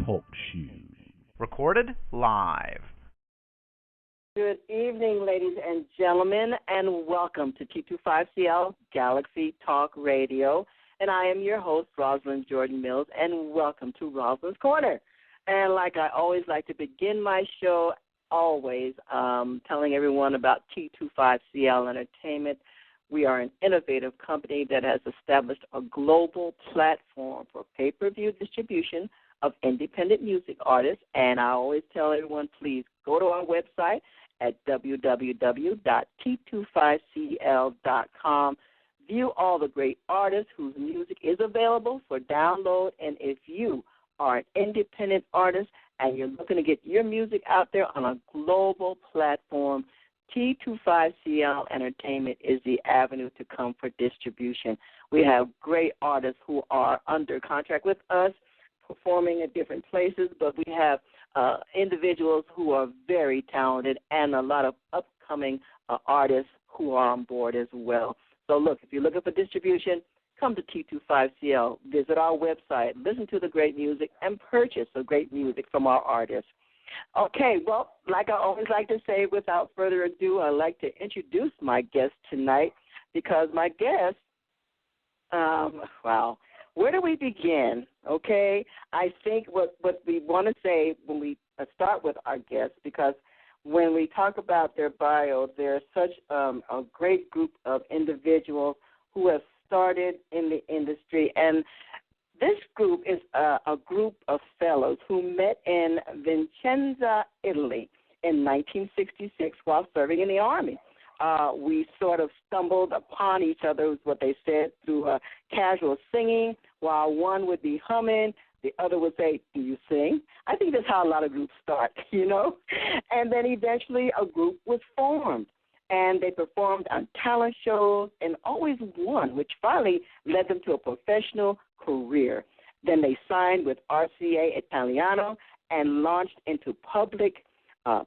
Talk shoes. Recorded live. Good evening, ladies and gentlemen, and welcome to T25CL Galaxy Talk Radio. And I am your host, Rosalyn Jordan Mills, and welcome to Rosalyn's Corner. And like I always like to begin my show, always telling everyone about T25CL Entertainment. We are an innovative company that has established a global platform for pay-per-view distribution of independent music artists. And I always tell everyone, please go to our website at www.t25cl.com. View all the great artists whose music is available for download. And if you are an independent artist and you're looking to get your music out there on a global platform, T25CL Entertainment is the avenue to come for distribution. We have great artists who are under contract with us, performing at different places, but we have individuals who are very talented and a lot of upcoming artists who are on board as well. So, look, if you're looking for distribution, come to T25CL, visit our website, listen to the great music, and purchase the great music from our artists. Okay, well, like I always like to say, without further ado, I'd like to introduce my guest tonight because my guest, wow, where do we begin? Okay, I think what we want to say when we start with our guests, because when we talk about their bio, they're such a great group of individuals who have started in the industry. And this group is a group of fellows who met in Vicenza, Italy in 1966 while serving in the Army. We sort of stumbled upon each other, is what they said, through casual singing. While one would be humming, the other would say, "Do you sing?" I think that's how a lot of groups start, you know. And then eventually a group was formed, and they performed on talent shows and always won, which finally led them to a professional career. Then they signed with RCA Italiano and launched into public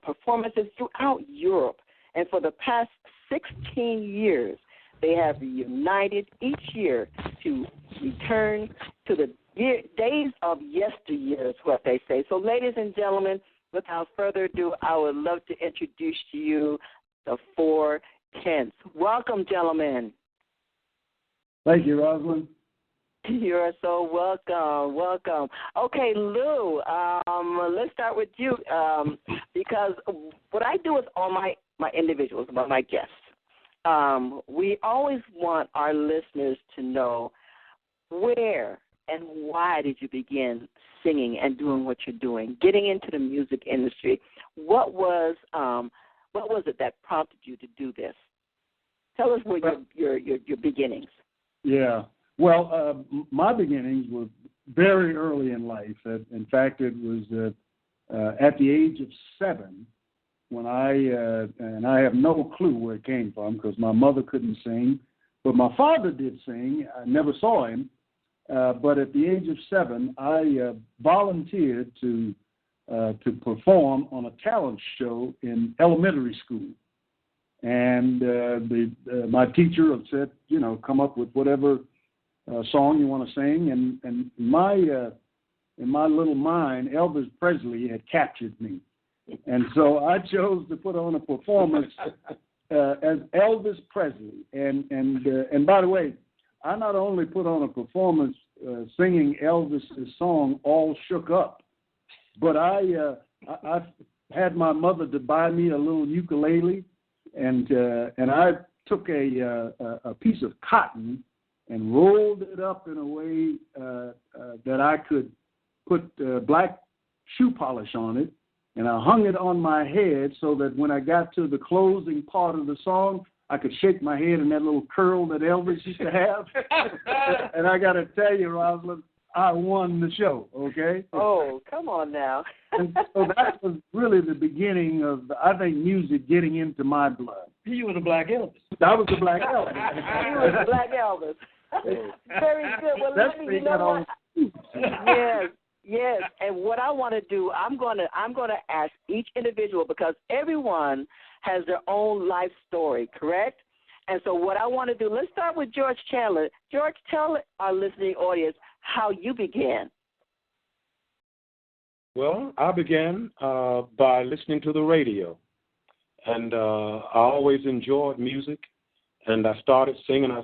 performances throughout Europe. And for the past 16 years, they have reunited each year to return to the days of yesteryear, is what they say. So, ladies and gentlemen, without further ado, I would love to introduce to you the Four Kents. Welcome, gentlemen. Thank you, Rosalyn. You're so welcome. Welcome. Okay, Lou, let's start with you because what I do with all my individuals, my guests, we always want our listeners to know where and why did you begin singing and doing what you're doing, getting into the music industry. What was it that prompted you to do this? Tell us what your beginnings. Yeah. Well, my beginnings were very early in life. In fact, it was at the age of 7 when and I have no clue where it came from because my mother couldn't sing, but my father did sing. I never saw him, but at the age of 7, I volunteered to perform on a talent show in elementary school. And my teacher had said, come up with whatever song you want to sing. And in my little mind, Elvis Presley had captured me. And so I chose to put on a performance as Elvis Presley. And by the way, I not only put on a performance singing Elvis's song "All Shook Up," but I had my mother to buy me a little ukulele, and I took a piece of cotton and rolled it up in a way that I could put black shoe polish on it, and I hung it on my head so that when I got to the closing part of the song, I could shake my head in that little curl that Elvis used to have. And I got to tell you, Rosalyn, I won the show, okay? Oh, come on now. And so that was really the beginning of, I think, music getting into my blood. You were the Black Elvis. I was the Black Elvis. You were the Black Elvis. Very good. Well, let me, you know what? Yes. And what I want to do, I'm going to ask each individual, because everyone has their own life story, correct? And so what I want to do, let's start with George Chandler. George, tell our listening audience how you began. Well, I began by listening to the radio, and I always enjoyed music, and I started singing. I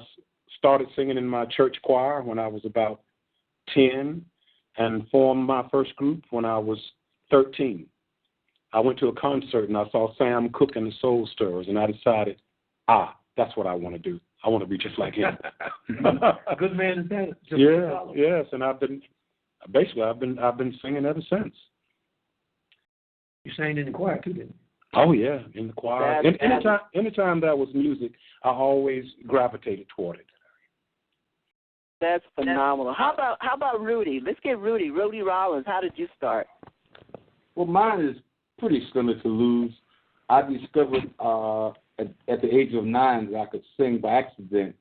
started singing in my church choir when I was about 10, and formed my first group when I was 13. I went to a concert, and I saw Sam Cooke and the Soul Stirrers, and I decided, that's what I want to do. I want to be just like him. A good man is that. Yes, and I've been singing ever since. You sang in the choir too, didn't you? Oh yeah, in the choir. Anytime there was music, I always gravitated toward it. That's phenomenal. How about Rudy? Let's get Rudy. Rudy Rollins. How did you start? Well, mine is pretty similar to Lou's. I discovered at the age of 9 that I could sing by accident.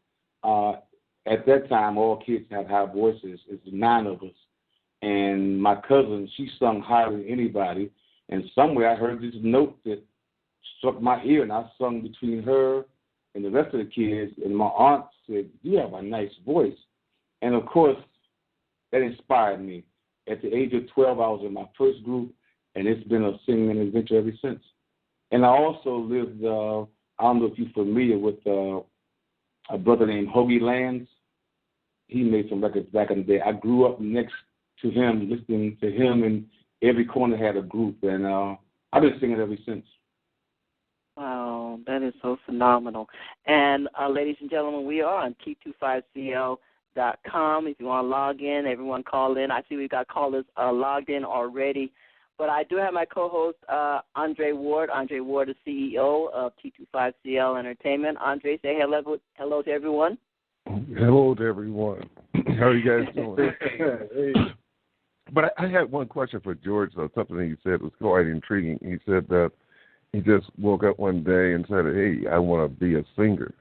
At that time, all kids had high voices. It's 9 of us. And my cousin, she sung higher than anybody. And somewhere I heard this note that struck my ear, and I sung between her and the rest of the kids. And my aunt said, "You have a nice voice." And, of course, that inspired me. At the age of 12, I was in my first group, and it's been a singing adventure ever since. And I also lived, I don't know if you're familiar with a brother named Hoagie Lands. He made some records back in the day. I grew up next to him, listening to him, and every corner had a group, and I've been singing ever since. Wow, that is so phenomenal. And, ladies and gentlemen, we are on T25CL.com. If you want to log in, everyone call in. I see we've got callers logged in already. But I do have my co-host, Andre Ward. Andre Ward is CEO of T25CL Entertainment. Andre, say hello to everyone. Hello to everyone. How are you guys doing? Hey. But I had one question for George, though. Something that he said was quite intriguing. He said that he just woke up one day and said, "Hey, I want to be a singer."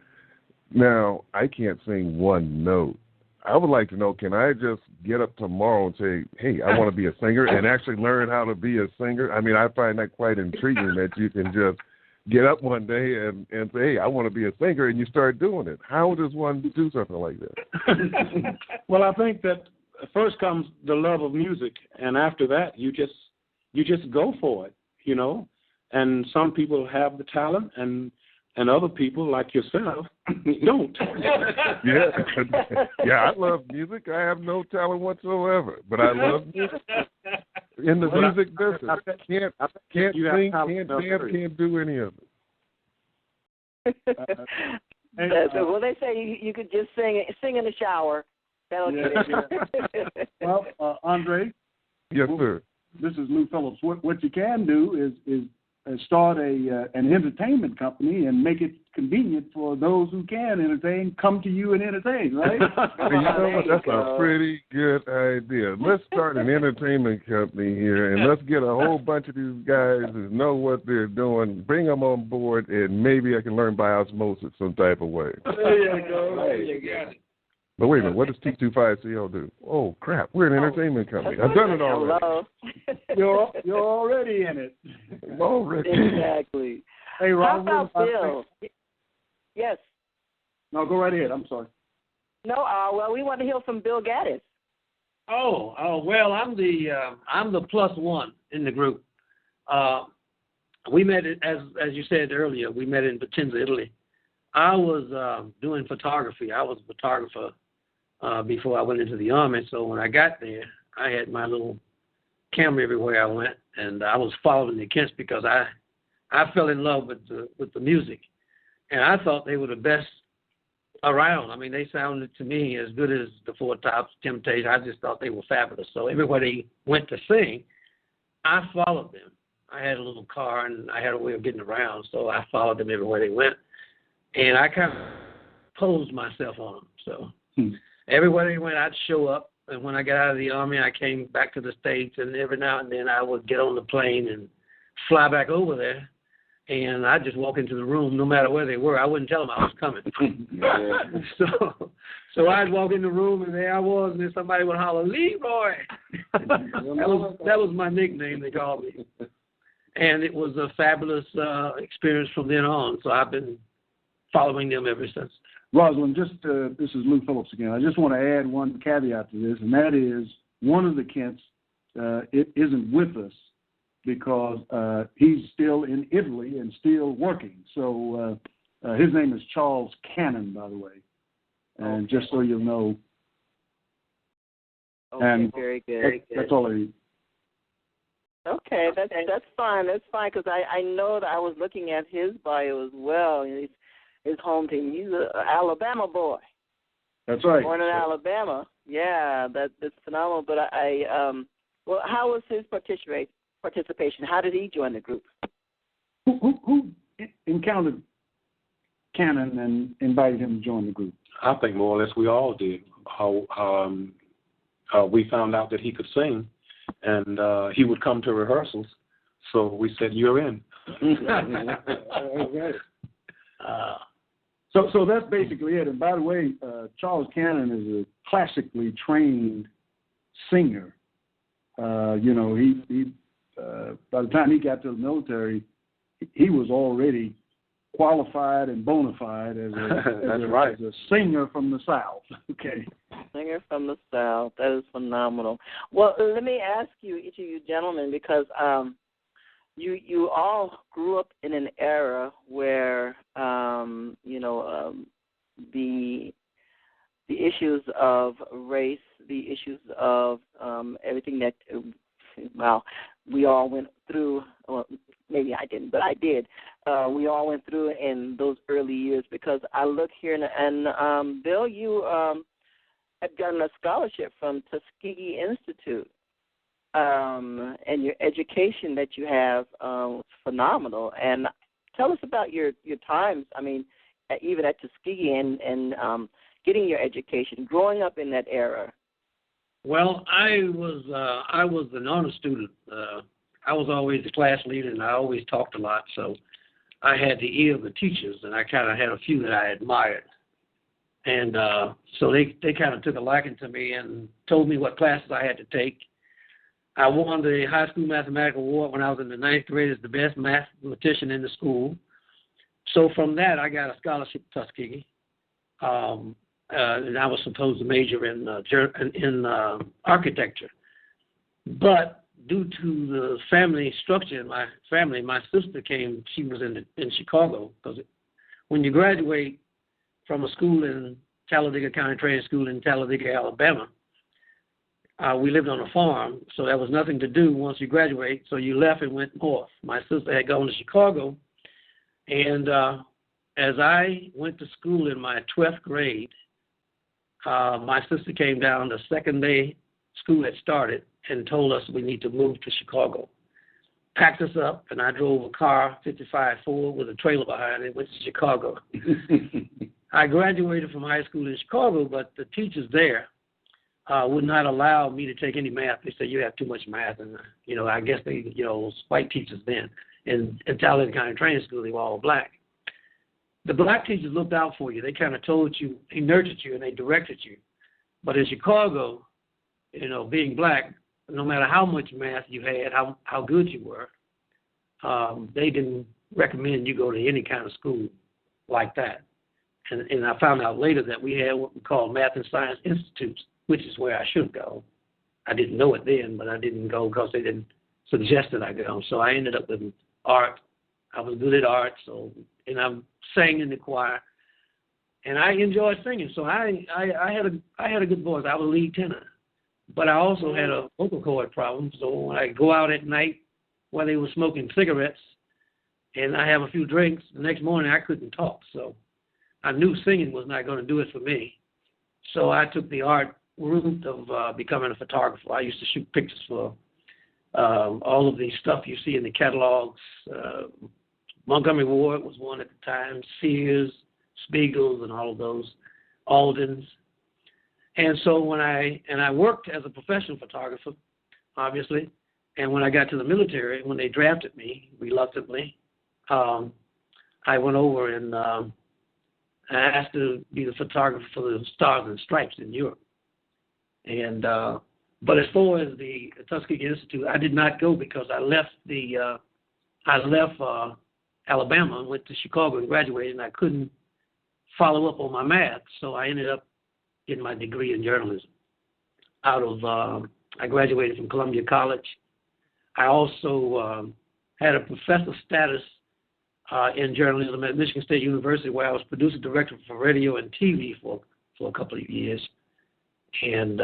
Now, I can't sing one note. I would like to know, can I just get up tomorrow and say, "Hey, I want to be a singer," and actually learn how to be a singer? I mean, I find that quite intriguing that you can just get up one day and say, "Hey, I want to be a singer," and you start doing it. How does one do something like that? Well, I think that first comes the love of music, and after that, you just go for it, you know. And some people have the talent, and other people, like yourself, don't. Yeah, I love music. I have no talent whatsoever, but I love music. In the music business, can't sing, can't dance, can't do any of it. Well, they say you could just sing in the shower. That'll get it. Well, Andre. Yes, sir. This is Lou Phillips. What you can do is start an entertainment company and make it convenient for those who can entertain, come to you and entertain, right? You know what? That's a pretty good idea. Let's start an entertainment company here, and let's get a whole bunch of these guys who know what they're doing, bring them on board, and maybe I can learn by osmosis some type of way. There you go. There you got it. But wait a minute, what does T25CL do? Oh, crap, we're an entertainment company. I've done it already. Hello. You're already in it. Already. Exactly. Hey, Rob, how about Bill? Yes. No, go right ahead. I'm sorry. No, well, we want to hear from Bill Gaddis. Well, I'm the plus one in the group. We met, as you said earlier, we met in Vicenza, Italy. I was doing photography. I was a photographer before I went into the Army. So when I got there, I had my little camera everywhere I went, and I was following the Kents because I fell in love with the music, and I thought they were the best around. I mean, they sounded to me as good as the Four Tops, Temptations. I just thought they were fabulous. So everywhere they went to sing, I followed them. I had a little car, and I had a way of getting around, so I followed them everywhere they went. And I kind of posed myself on them. So everywhere they went, I'd show up. And when I got out of the Army, I came back to the States. And every now and then I would get on the plane and fly back over there. And I'd just walk into the room no matter where they were. I wouldn't tell them I was coming. So I'd walk in the room, and there I was. And then somebody would holler, "Leroy." that was my nickname they called me. And it was a fabulous experience from then on. So I've been following them ever since. Rosalyn, this is Lou Phillips again. I just want to add one caveat to this, and that is one of the Kents it isn't with us because he's still in Italy and still working. So his name is Charles Cannon, by the way, and just so you'll know. Okay, and very good. That's all I need. Okay, that's fine. That's fine because I know that I was looking at his bio as well. His home team. He's an Alabama boy. That's right. Born in Alabama. Yeah, that's phenomenal. But well, how was his participation? How did he join the group? Who encountered Cannon and invited him to join the group? I think more or less we all did. We found out that he could sing, and he would come to rehearsals. So we said, "You're in." So that's basically it. And by the way, Charles Cannon is a classically trained singer. He by the time he got to the military, he was already qualified and bona fide as a singer from the South. Okay. Singer from the South. That is phenomenal. Well, let me ask you, each of you gentlemen, because you all grew up in an era where the issues of race, the issues of everything that we all went through. Well, maybe I didn't, but I did. We all went through in those early years because I look here and Bill, you had gotten a scholarship from Tuskegee Institute. And your education that you have was phenomenal. And tell us about your times, even at Tuskegee and getting your education, growing up in that era. Well, I was an honor student. I was always the class leader, and I always talked a lot. So I had the ear of the teachers, and I kind of had a few that I admired. And so they kind of took a liking to me and told me what classes I had to take. I won the high school mathematical award when I was in the 9th grade as the best mathematician in the school. So from that, I got a scholarship to Tuskegee. And I was supposed to major in architecture. But due to the family structure in my family, my sister came. She was in Chicago because when you graduate from a school in Talladega County Training School in Talladega, Alabama, we lived on a farm, so there was nothing to do once you graduate, so you left and went north. My sister had gone to Chicago, and as I went to school in my 12th grade, my sister came down the second day school had started and told us we need to move to Chicago. Packed us up, and I drove a car, 55 Ford, with a trailer behind it, went to Chicago. I graduated from high school in Chicago, but the teachers there would not allow me to take any math. They said, you have too much math. And, I guess they, white teachers then. In Talladega County Training School, they were all black. The black teachers looked out for you. They kind of told you, they nurtured you, and they directed you. But in Chicago, being black, no matter how much math you had, how good you were, they didn't recommend you go to any kind of school like that. And I found out later that we had what we call Math and Science Institutes, which is where I should go. I didn't know it then, but I didn't go because they didn't suggest that I go. So I ended up with art. I was good at art, and I sang in the choir, and I enjoyed singing. So I had a good voice. I was lead tenor, but I also had a vocal cord problem. So when I go out at night while they were smoking cigarettes, and I have a few drinks, the next morning I couldn't talk. So I knew singing was not going to do it for me. So I took the art route of becoming a photographer. I used to shoot pictures for all of the stuff you see in the catalogs. Montgomery Ward was one at the time, Sears, Spiegels, and all of those, Aldens. And so when I worked as a professional photographer, obviously, and when I got to the military, when they drafted me reluctantly, I went over and I asked to be the photographer for the Stars and Stripes in Europe. And but as far as the Tuskegee Institute, I did not go because I left Alabama and went to Chicago and graduated, and I couldn't follow up on my math, so I ended up getting my degree in journalism out of I graduated from Columbia College. I also had a professor status in journalism at Michigan State University, where I was producer director for radio and TV for a couple of years. And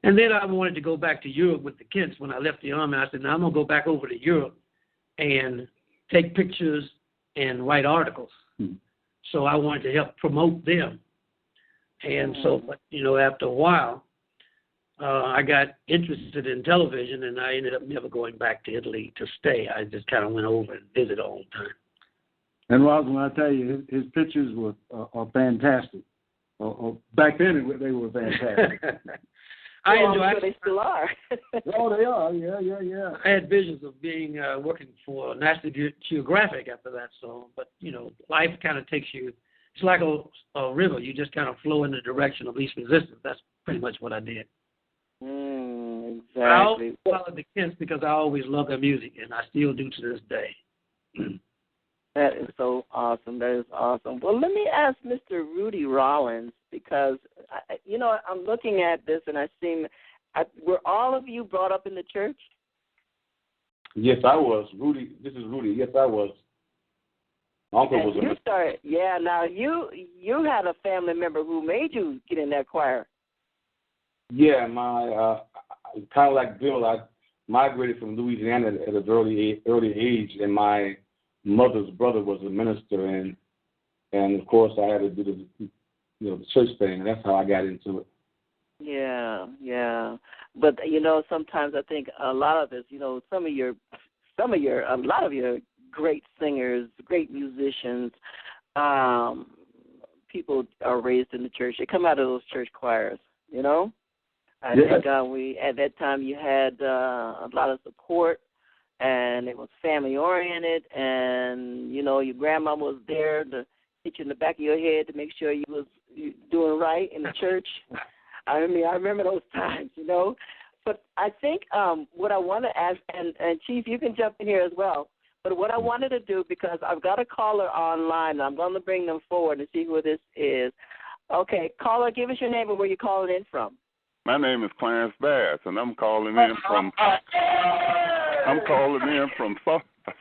then I wanted to go back to Europe with the Kents. When I left the Army, I said, now I'm going to go back over to Europe and take pictures and write articles. So I wanted to help promote them. And so, after a while, I got interested in television, and I ended up never going back to Italy to stay. I just kind of went over and visited all the time. And Rosalyn, I tell you, his pictures are fantastic. Back then, they were fantastic. I'm sure they still are. Oh, they are. Yeah. I had visions of being working for National Geographic after that. But life kind of takes you. It's like a river. You just kind of flow in the direction of least resistance. That's pretty much what I did. Exactly. I always followed the Kents because I always loved their music, and I still do to this day. That is so awesome. That is awesome. Well, let me ask Mr. Rudy Rollins, because, I'm looking at this and were all of you brought up in the church? Yes, I was. Rudy, this is Rudy. Yes, I was. My uncle was you started, now you had a family member who made you get in that choir. Yeah, my kind of like Bill, I migrated from Louisiana at an early age, and my mother's brother was a minister, and of course I had to do the church thing, and that's how I got into it. Yeah. But sometimes I think a lot of this, a lot of your great singers, great musicians, people are raised in the church. They come out of those church choirs, I think at that time you had a lot of support, and it was family oriented, and your grandma was there to hit you in the back of your head to make sure you was doing right in the church. I remember those times, But I think what I want to ask, and Chief, you can jump in here as well. But what I wanted to do, because I've got a caller online, and I'm going to bring them forward and see who this is. Okay, caller, give us your name and where you're calling in from. My name is Clarence Bass, and I'm calling in from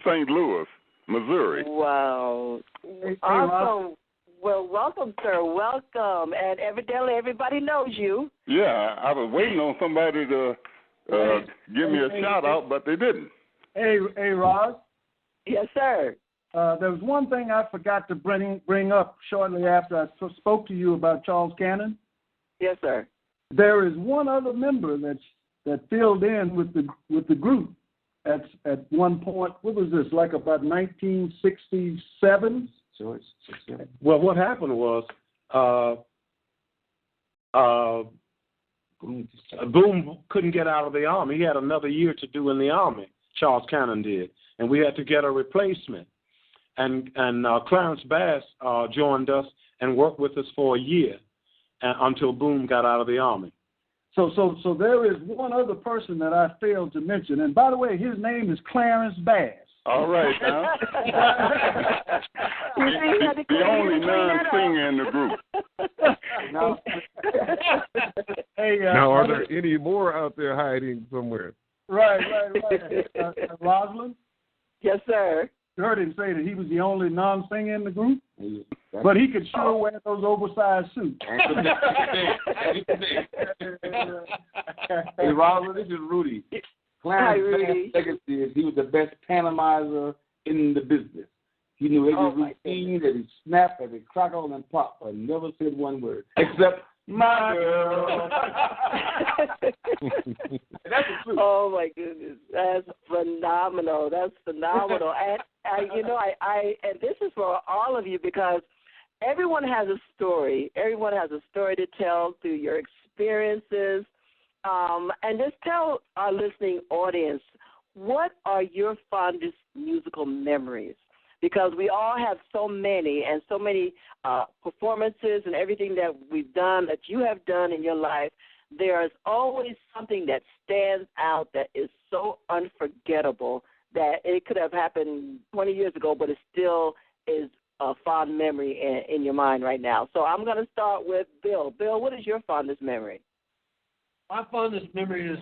St. Louis, Missouri. Wow. Awesome. Well, welcome, sir. Welcome. And evidently everybody knows you. Yeah, I was waiting on somebody to give me a shout-out, but they didn't. Hey, Roz? Yes, sir. There was one thing I forgot to bring up shortly after I spoke to you about Charles Cannon. Yes, sir. There is one other member that filled in with the group at one point. What was this? Like about 1967? Well, what happened was Boom couldn't get out of the Army. He had another year to do in the Army. Charles Cannon did, and we had to get a replacement. And Clarence Bass joined us and worked with us for a year until Boom got out of the Army. So there is one other person that I failed to mention, and by the way, his name is Clarence Bass. All right, now. the only non-singer in the group. Hey, now, are there any more out there hiding somewhere? Right. Rosalyn? Yes, sir. You heard him say that he was the only non-singer in the group, but he could sure wear those oversized suits. Hey, Rosalyn, this is Rudy. Clarence Bass' legacy is he was the best pantomizer in the business. He knew every routine, every snap, every crackle and pop, but never said one word except my girl. That's the truth. Oh my goodness, that's phenomenal. And and this is for all of you, because everyone has a story. Everyone has a story to tell through your experiences. And just tell our listening audience, what are your fondest musical memories? Because we all have so many performances and everything that we've done, that you have done in your life. There is always something that stands out that is so unforgettable that it could have happened 20 years ago, but it still is a fond memory in your mind right now. So I'm going to start with Bill. Bill, what is your fondest memory? My fondest memory is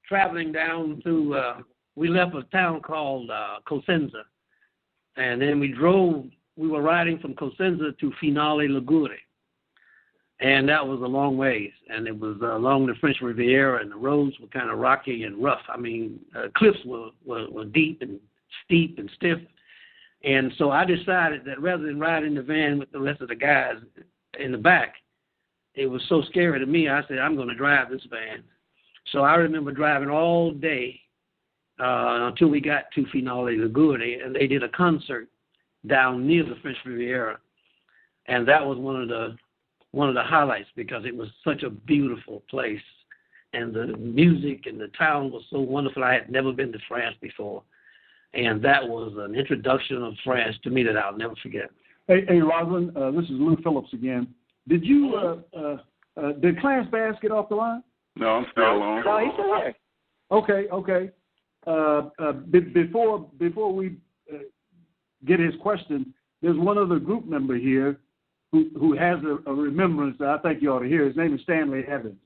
traveling down through, we left a town called Cosenza, and then we were riding from Cosenza to Finale Ligure, and that was a long ways, and it was along the French Riviera, and the roads were kind of rocky and rough. I mean, cliffs were deep and steep and stiff, and so I decided that rather than ride in the van with the rest of the guys in the back, it was so scary to me, I said, I'm going to drive this van. So I remember driving all day until we got to Finale Ligure, and they did a concert down near the French Riviera, and that was one of the highlights because it was such a beautiful place, and the music and the town was so wonderful. I had never been to France before, and that was an introduction of France to me that I'll never forget. Hey, Rosalyn, this is Lou Phillips again. Did you did Clarence Bass get off the line? No, I'm still on. No, he's still there. Okay. Before we get his question, there's one other group member here who has a remembrance that I think you ought to hear. His name is Stanley Evans.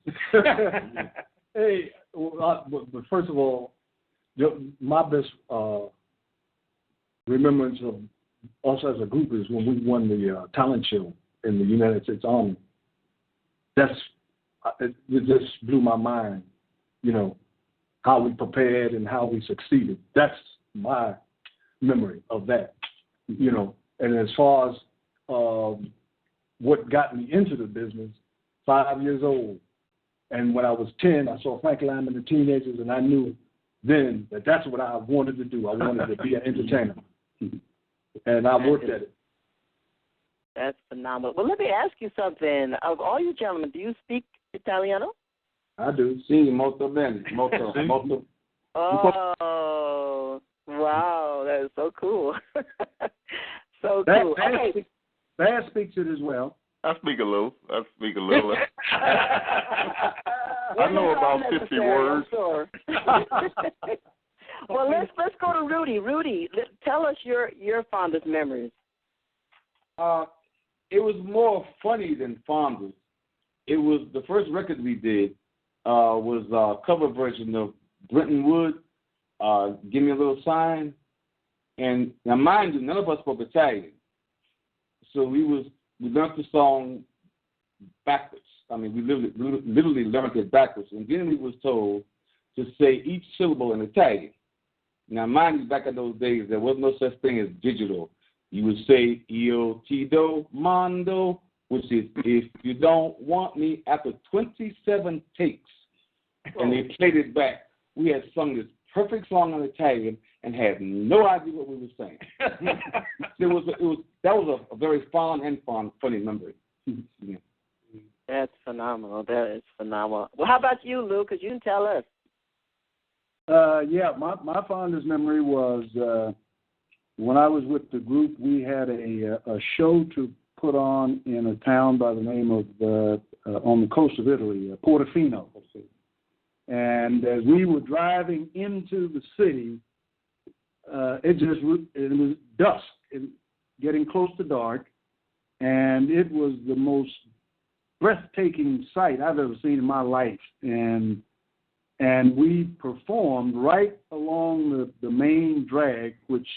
Hey, but first of all, my best remembrance of us as a group is when we won the talent show in the United States Army. It just blew my mind, how we prepared and how we succeeded. That's my memory of that, And as far as what got me into the business, 5 years old, and when I was 10, I saw Frank Lamb and the Teenagers, and I knew then that that's what I wanted to do. I wanted to be an entertainer, and I worked at it. That's phenomenal. Well, let me ask you something. Of all you gentlemen, do you speak Italiano? I do. Sì, molto bene. Molto. Oh, wow. That is so cool. So cool. Okay. Bass speaks it as well. I speak a little. I know about 50 words. Sure. Well, let's go to Rudy. Rudy, tell us your fondest memories. It was more funny than fondest. It was the first record we did was a cover version of Brenton Wood, Give Me a Little Sign. And now, mind you, none of us spoke Italian. So we learned the song backwards. I mean, we literally learned it backwards. And then we was told to say each syllable in Italian. Now, mind you, back in those days, there was no such thing as digital. You would say, io ti do mando, which is, if you don't want me, after 27 takes. And they played it back. We had sung this perfect song in Italian and had no idea what we were saying. That was a very fond and funny memory. Yeah. That's phenomenal. That is phenomenal. Well, how about you, Lou? Because you didn't tell us. My fondest memory was when I was with the group. We had a show to put on in a town by the name of on the coast of Italy, Portofino. And as we were driving into the city, it was dusk, getting close to dark, and it was the most breathtaking sight I've ever seen in my life. And we performed right along the main drag, which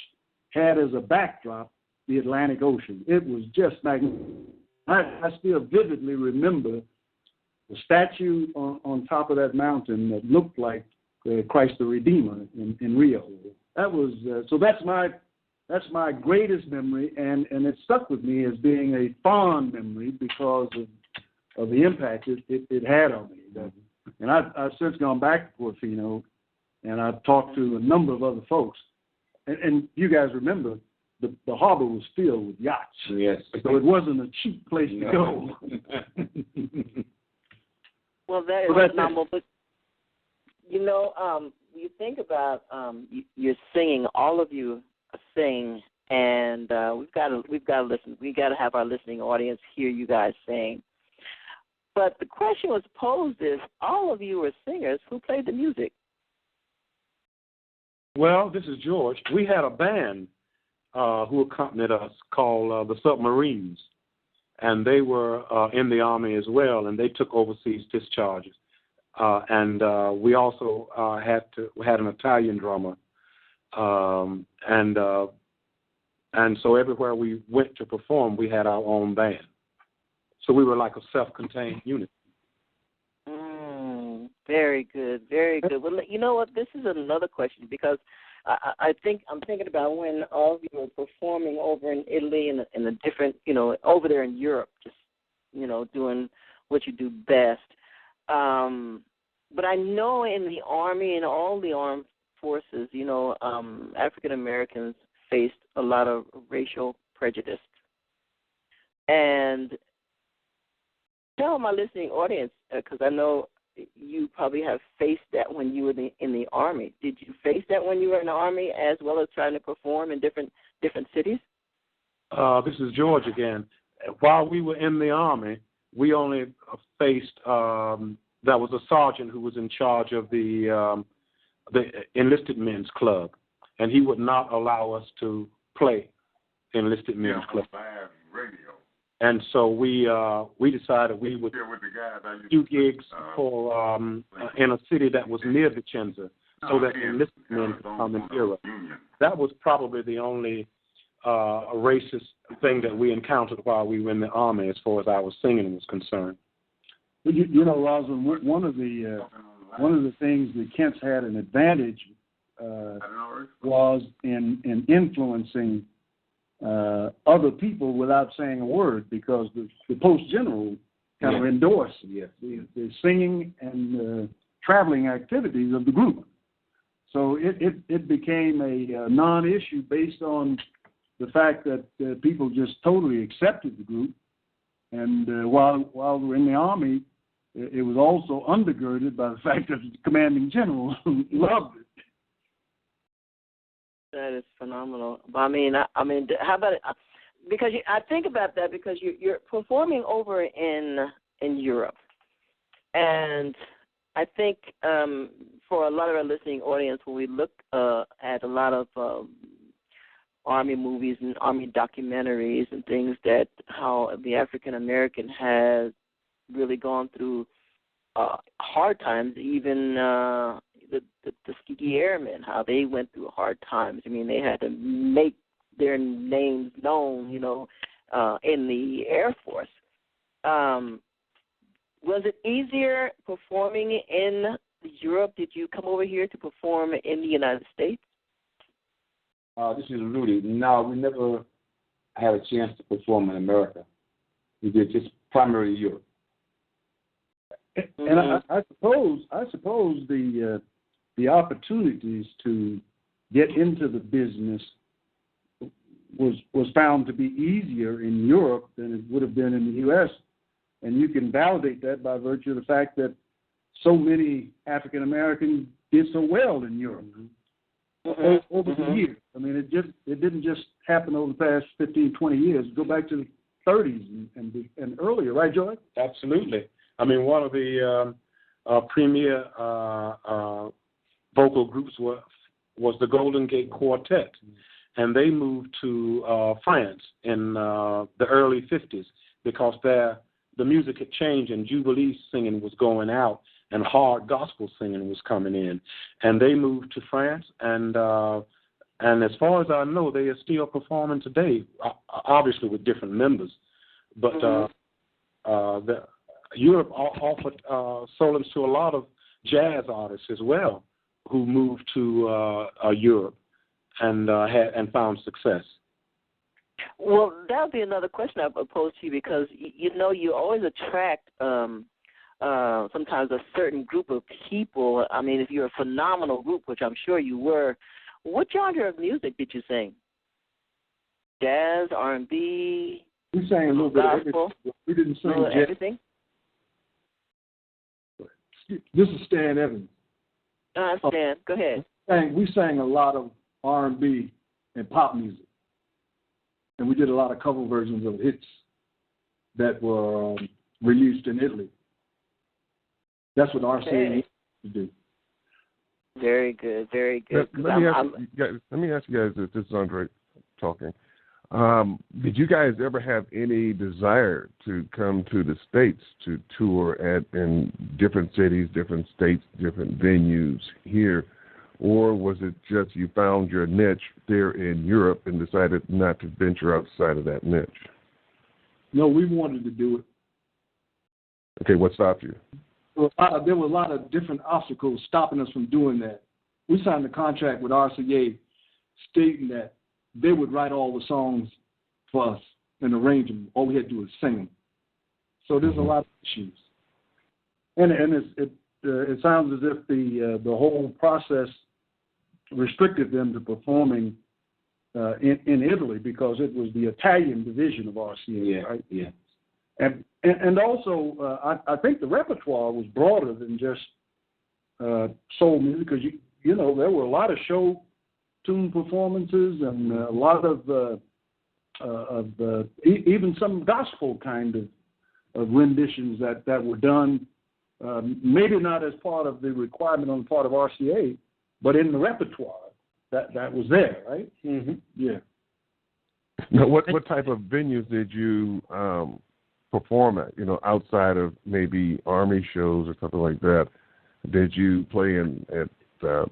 had as a backdrop the Atlantic Ocean. It was just magnificent. I still vividly remember the statue on top of that mountain that looked like Christ the Redeemer in Rio. That was so. That's my greatest memory, and it stuck with me as being a fond memory because of the impact it had on me. And I've since gone back to Portofino, and I've talked to a number of other folks. And you guys remember, the harbor was filled with yachts. Yes. So it wasn't a cheap place to go. Well, that is phenomenal. But, you think about you're singing, all of you sing, and we've got to listen. We've got to have our listening audience hear you guys sing. But the question was posed is, all of you are singers. Who played the music? Well, this is George. We had a band who accompanied us called the Submarines, and they were in the Army as well, and they took overseas discharges. and we also had an Italian drummer, and so everywhere we went to perform, we had our own band. So we were like a self-contained unit. Very good, very good. Well, you know what? This is another question because I'm thinking about when all of you were performing over in Italy and in a different, over there in Europe, just doing what you do best. But I know in the Army and all the armed forces, African Americans faced a lot of racial prejudice. And tell my listening audience, because I know you probably have faced that when you were in the Army. Did you face that when you were in the Army as well as trying to perform in different cities? This is George again. While we were in the Army, we only faced, there was a sergeant who was in charge of the enlisted men's club, and he would not allow us to play enlisted men's club. And so we decided we would do gigs for in a city that was near Vicenza, so that enlisted men could come and hear us. That was probably the only racist thing that we encountered while we were in the Army, as far as our singing was concerned. Rosalyn, one of the things that Kent's had an advantage was in influencing other people without saying a word, because the post general kind of endorsed the singing and traveling activities of the group. So it became a non-issue based on the fact that people just totally accepted the group. And while we were in the Army, it was also undergirded by the fact that the commanding general loved it. That is phenomenal. I mean, how about it? Because I think about that because you're performing over in Europe, and I think for a lot of our listening audience, when we look at a lot of Army movies and Army documentaries and things, that how the African American has really gone through hard times, even the Tuskegee Airmen, how they went through hard times. I mean, they had to make their names known, in the Air Force. Was it easier performing in Europe? Did you come over here to perform in the United States? This is Rudy. No, we never had a chance to perform in America. We did just primarily Europe. And I suppose the opportunities to get into the business was found to be easier in Europe than it would have been in the U.S. And you can validate that by virtue of the fact that so many African Americans did so well in Europe over the years. I mean, it didn't just happen over the past 15, 20 years. Go back to the 30s and earlier, right, Joy? Absolutely. I mean, one of the premier vocal groups was the Golden Gate Quartet, and they moved to France in the early 50s because the music had changed and Jubilee singing was going out and hard gospel singing was coming in, and they moved to France, and as far as I know, they are still performing today, obviously with different members, but Europe offered soloists to a lot of jazz artists as well who moved to Europe and found success. Well, that would be another question I would pose to you because, you always attract sometimes a certain group of people. I mean, if you're a phenomenal group, which I'm sure you were, what genre of music did you sing? Jazz, R&B, we sang a little gospel? Bit of everything. We didn't sing jazz. Everything? This is Stan Evans. Stan, go ahead. We sang a lot of R&B and pop music. And we did a lot of cover versions of hits that were released in Italy. That's what RCA used to do. Very good, very good. Let me ask you guys, this is Andre talking. Did you guys ever have any desire to come to the States to tour in different cities, different states, different venues here? Or was it just you found your niche there in Europe and decided not to venture outside of that niche? No, we wanted to do it. Okay, what stopped you? Well, there were a lot of different obstacles stopping us from doing that. We signed a contract with RCA stating that they would write all the songs for us and arrange them. All we had to do was sing them. So there's a lot of issues. And it sounds as if the whole process restricted them to performing in Italy because it was the Italian division of RCA, right? Yeah. And also, I think the repertoire was broader than just soul music because, you know, there were a lot of show tune performances and a lot of even some gospel kind of renditions that were done, maybe not as part of the requirement on the part of RCA, but in the repertoire that was there, right? Mm-hmm. Yeah. Now, what type of venues did you perform at? You know, outside of maybe Army shows or something like that, did you play in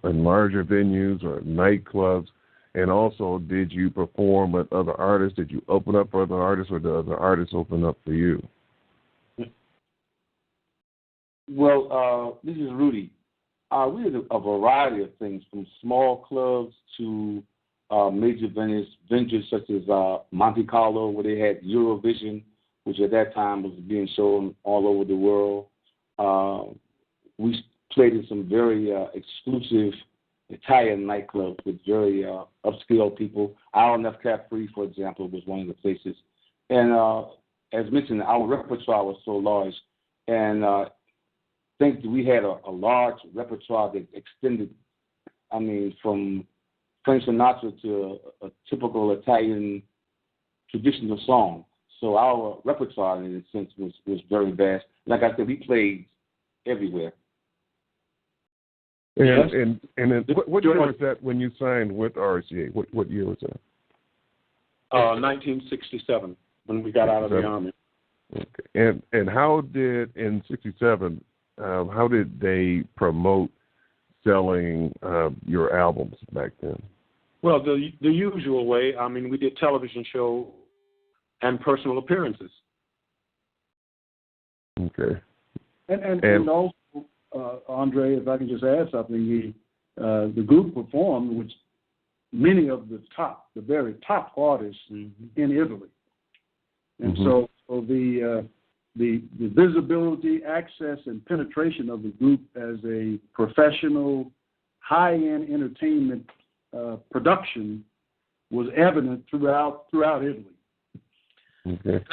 larger venues or nightclubs? And also, did you perform with other artists? Did you open up for other artists, or did other artists open up for you? Well, this is Rudy. We did a variety of things, from small clubs to major venues such as Monte Carlo, where they had Eurovision, which at that time was being shown all over the world. We played in some very exclusive Italian nightclubs with very upscale people. Island F Capri, for example, was one of the places. And as mentioned, our repertoire was so large, and I think we had a large repertoire that extended, from Frank Sinatra to a typical Italian traditional song. So our repertoire, in a sense, was very vast. Like I said, we played everywhere. And what year was that when you signed with RCA? What year was that? 1967, when we got out of the Army. Okay. And how did, in 67, how did they promote selling your albums back then? Well, the usual way. We did television show and personal appearances. Okay. And also, Andre, if I can just add something, the group performed with many of the very top artists in Italy, and so the visibility, access, and penetration of the group as a professional, high-end entertainment production was evident throughout Italy. Okay.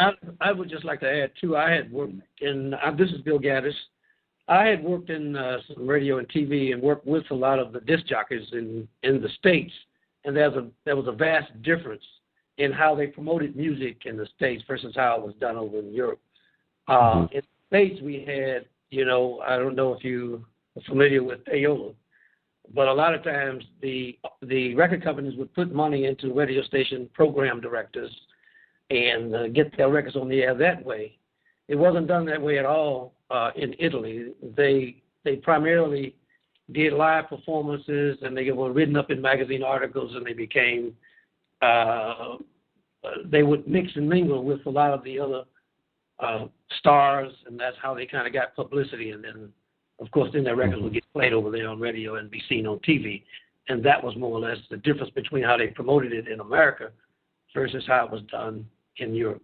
I would just like to add too. I had worked in. This is Bill Gaddis. I had worked in some radio and TV and worked with a lot of the disc jockeys in the States, and there was a vast difference in how they promoted music in the States versus how it was done over in Europe. In the States, we had, I don't know if you are familiar with payola, but a lot of times the record companies would put money into radio station program directors and get their records on the air that way. It wasn't done that way at all in Italy. They primarily did live performances, and they were written up in magazine articles, and they became they would mix and mingle with a lot of the other stars, and that's how they kind of got publicity. And then, of course, then their records would get played over there on radio and be seen on TV. And that was more or less the difference between how they promoted it in America versus how it was done in Europe.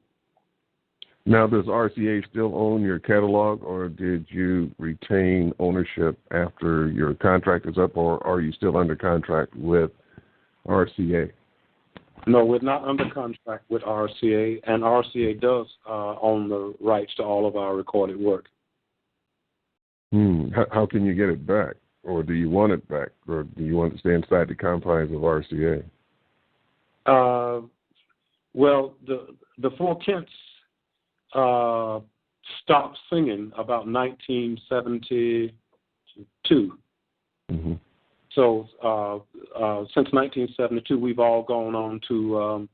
Now, does RCA still own your catalog, or did you retain ownership after your contract is up, or are you still under contract with RCA? No, we're not under contract with RCA, and RCA does own the rights to all of our recorded work. How can you get it back, or do you want it back, or do you want to stay inside the confines of RCA? Well, the Four Kents stopped singing about 1972. Mm-hmm. So since 1972, we've all gone on to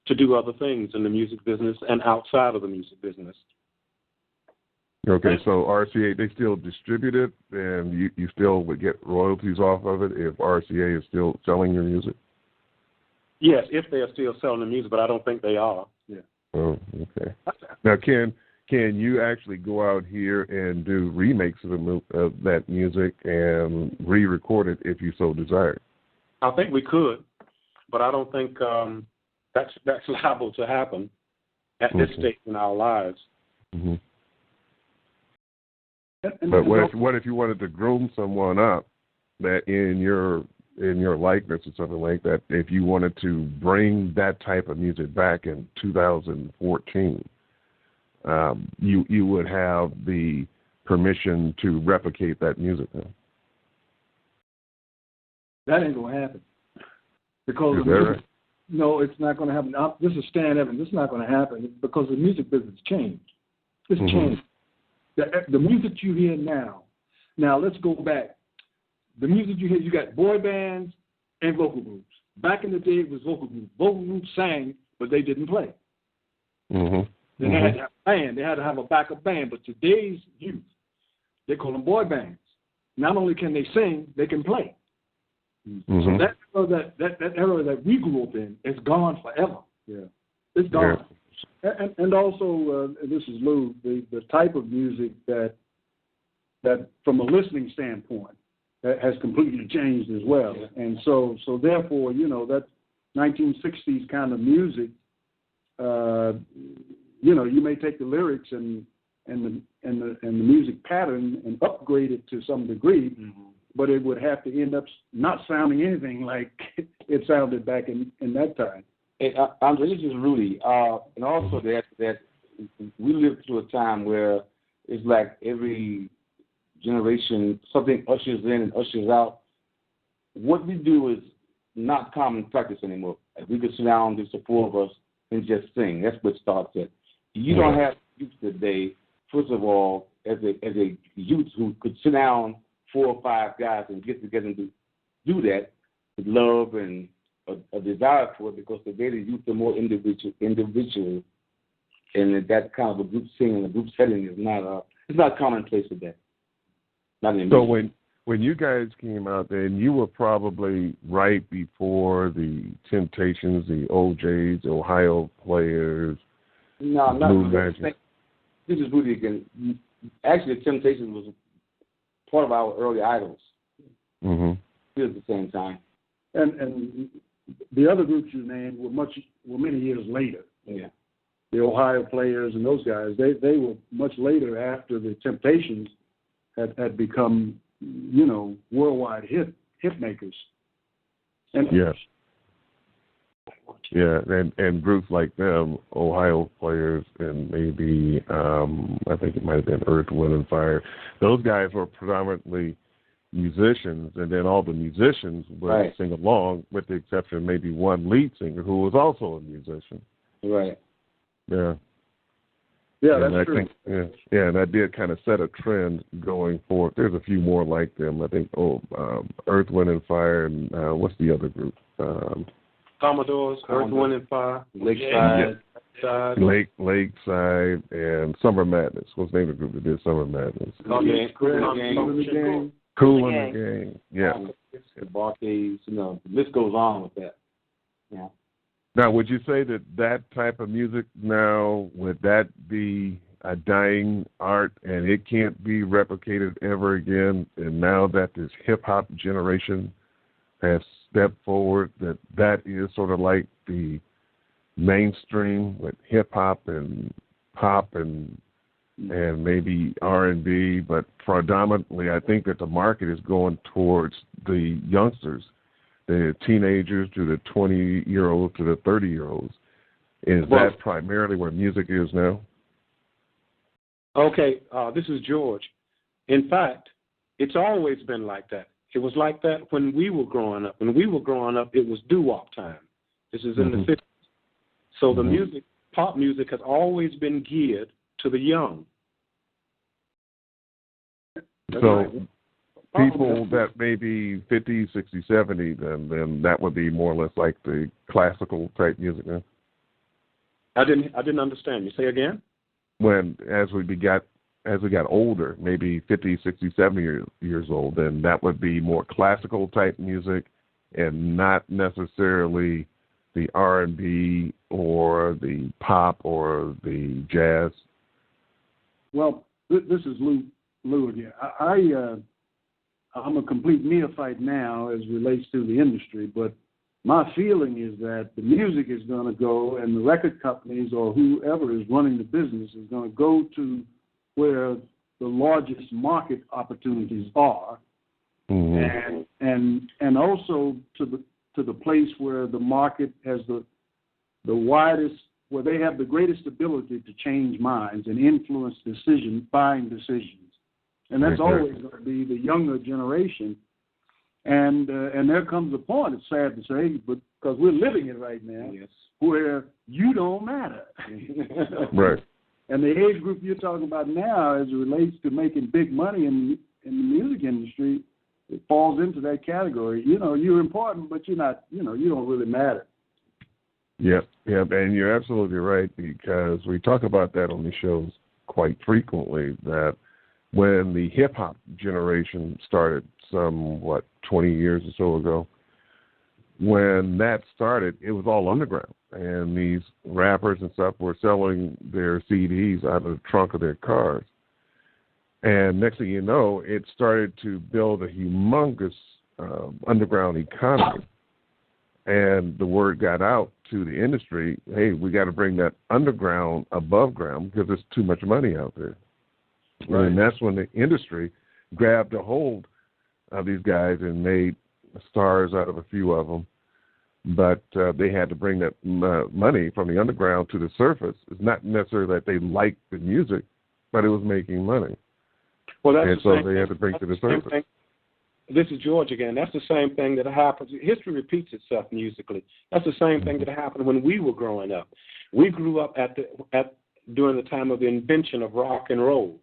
to do other things in the music business and outside of the music business. Okay, so RCA, they still distribute it, and you still would get royalties off of it if RCA is still selling your music? Yes, if they are still selling the music, but I don't think they are. Yeah. Oh, okay. Now, can you actually go out here and do remakes of that music and re-record it if you so desired? I think we could, but I don't think that's liable to happen at this stage in our lives. Mm-hmm. But what if you wanted to groom someone up that in your likeness or something like that? If you wanted to bring that type of music back in 2014, you would have the permission to replicate that music. Huh? That ain't gonna happen because right? No, it's not gonna happen. This is Stan Evans. This is not gonna happen because the music business changed. It's changed. The music you hear now. Now let's go back. The music you hear, you got boy bands and vocal groups. Back in the day, it was vocal groups. Vocal groups sang, but they didn't play. Mm-hmm. Then they had to have a band. They had to have a backup band. But today's youth, they call them boy bands. Not only can they sing, they can play. So that era that we grew up in is gone forever. Yeah, it's gone. Yeah. And also, this is Lou. The type of music that from a listening standpoint has completely changed as well. Yeah. And so therefore, that 1960s kind of music, you may take the lyrics and the music pattern and upgrade it to some degree, but it would have to end up not sounding anything like it sounded back in that time. Hey, Andre, this is Rudy. And also that we lived through a time where it's like every generation, something ushers in and ushers out. What we do is not common practice anymore. If we could sit down, just the four of us, and just sing. That's what starts it. You don't have youth today, first of all, as a youth who could sit down 4 or 5 guys and get together and do that with love and a desire for it, because today the youth are more individual, and that kind of a group singing, a group setting is not commonplace today. Not in so when you guys came out there, and you were probably right before the Temptations, the OJs, the Ohio Players. No, not really. This is Rudy again. Actually, the Temptations was part of our early idols. Mm-hmm. Still at the same time. And the other groups you named were many years later. Yeah. The Ohio Players and those guys, they were much later after the Temptations had become, worldwide hit makers. And and groups like them, Ohio Players, and maybe I think it might have been Earth, Wind, and Fire. Those guys were predominantly musicians, and then all the musicians would sing along, with the exception of maybe one lead singer who was also a musician. Right. Yeah. Yeah, and that's true. And that did kind of set a trend going forward. There's a few more like them. I think, Earth, Wind, and Fire, and what's the other group? Commodores, Earth, Wind, and Fire, Lakeside. Lakeside, and Summer Madness. What's the name of the group that did Summer Madness? Cool in the Gang. Yeah. The Barcades, the list goes on with that. Yeah. Now, would you say that type of music now, would that be a dying art and it can't be replicated ever again? And now that this hip-hop generation has stepped forward, that is sort of like the mainstream with hip-hop and pop and maybe R&B, but predominantly I think that the market is going towards the youngsters, the teenagers to the 20-year-olds to the 30-year-olds. Is that primarily where music is now? Okay, this is George. In fact, it's always been like that. It was like that when we were growing up. When we were growing up, it was doo-wop time. This is in the 50s. So the music, pop music, has always been geared to the young. So people that may be 50, 60, 70, then that would be more or less like the classical type music, then? I didn't understand. You say again? When as we got older, maybe 50, 60, 70 years old, then that would be more classical type music and not necessarily the R&B or the pop or the jazz. Well, this is Lou again. I'm a complete neophyte now as relates to the industry, but my feeling is that the music is going to go, and the record companies or whoever is running the business is going to go to where the largest market opportunities are, and also to the place where the market has the widest, where they have the greatest ability to change minds and influence buying decisions, and that's always going to be the younger generation. And there comes a point, it's sad to say, but because we're living it right now, where you don't matter. Right. And the age group you're talking about now, as it relates to making big money in the music industry, it falls into that category. You know, you're important, but you're not, you don't really matter. Yep, and you're absolutely right, because we talk about that on the shows quite frequently, that when the hip-hop generation started 20 years or so ago, when that started, it was all underground, and these rappers and stuff were selling their CDs out of the trunk of their cars. And next thing you know, it started to build a humongous underground economy. And the word got out to the industry, hey, we got to bring that underground above ground because there's too much money out there. Right. And that's when the industry grabbed a hold of these guys and made stars out of a few of them. But they had to bring that money from the underground to the surface. It's not necessarily that they liked the music, but it was making money. Well, that's and so they had to bring it to the surface. This is George again. That's the same thing that happens. History repeats itself musically. That's the same thing that happened when we were growing up. We grew up during the time of the invention of rock and roll.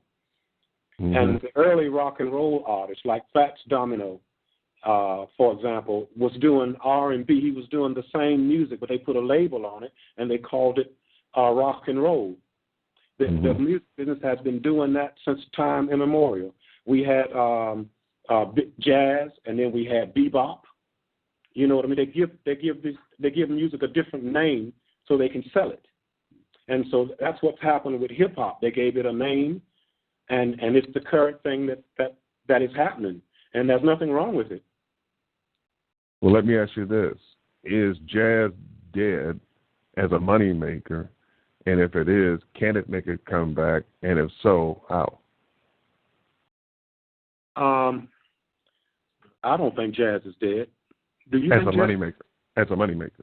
Mm-hmm. And the early rock and roll artists like Fats Domino, for example, was doing R&B. He was doing the same music, but they put a label on it, and they called it rock and roll. The music business has been doing that since time immemorial. We had jazz, and then we had bebop. You know what I mean? They give music a different name so they can sell it. And so that's what's happened with hip hop. They gave it a name, and it's the current thing that is happening, and there's nothing wrong with it. Well, let me ask you this: is jazz dead as a money maker? And if it is, can it make a comeback? And if so, how? I don't think jazz is dead. Do you? As a moneymaker. As a moneymaker.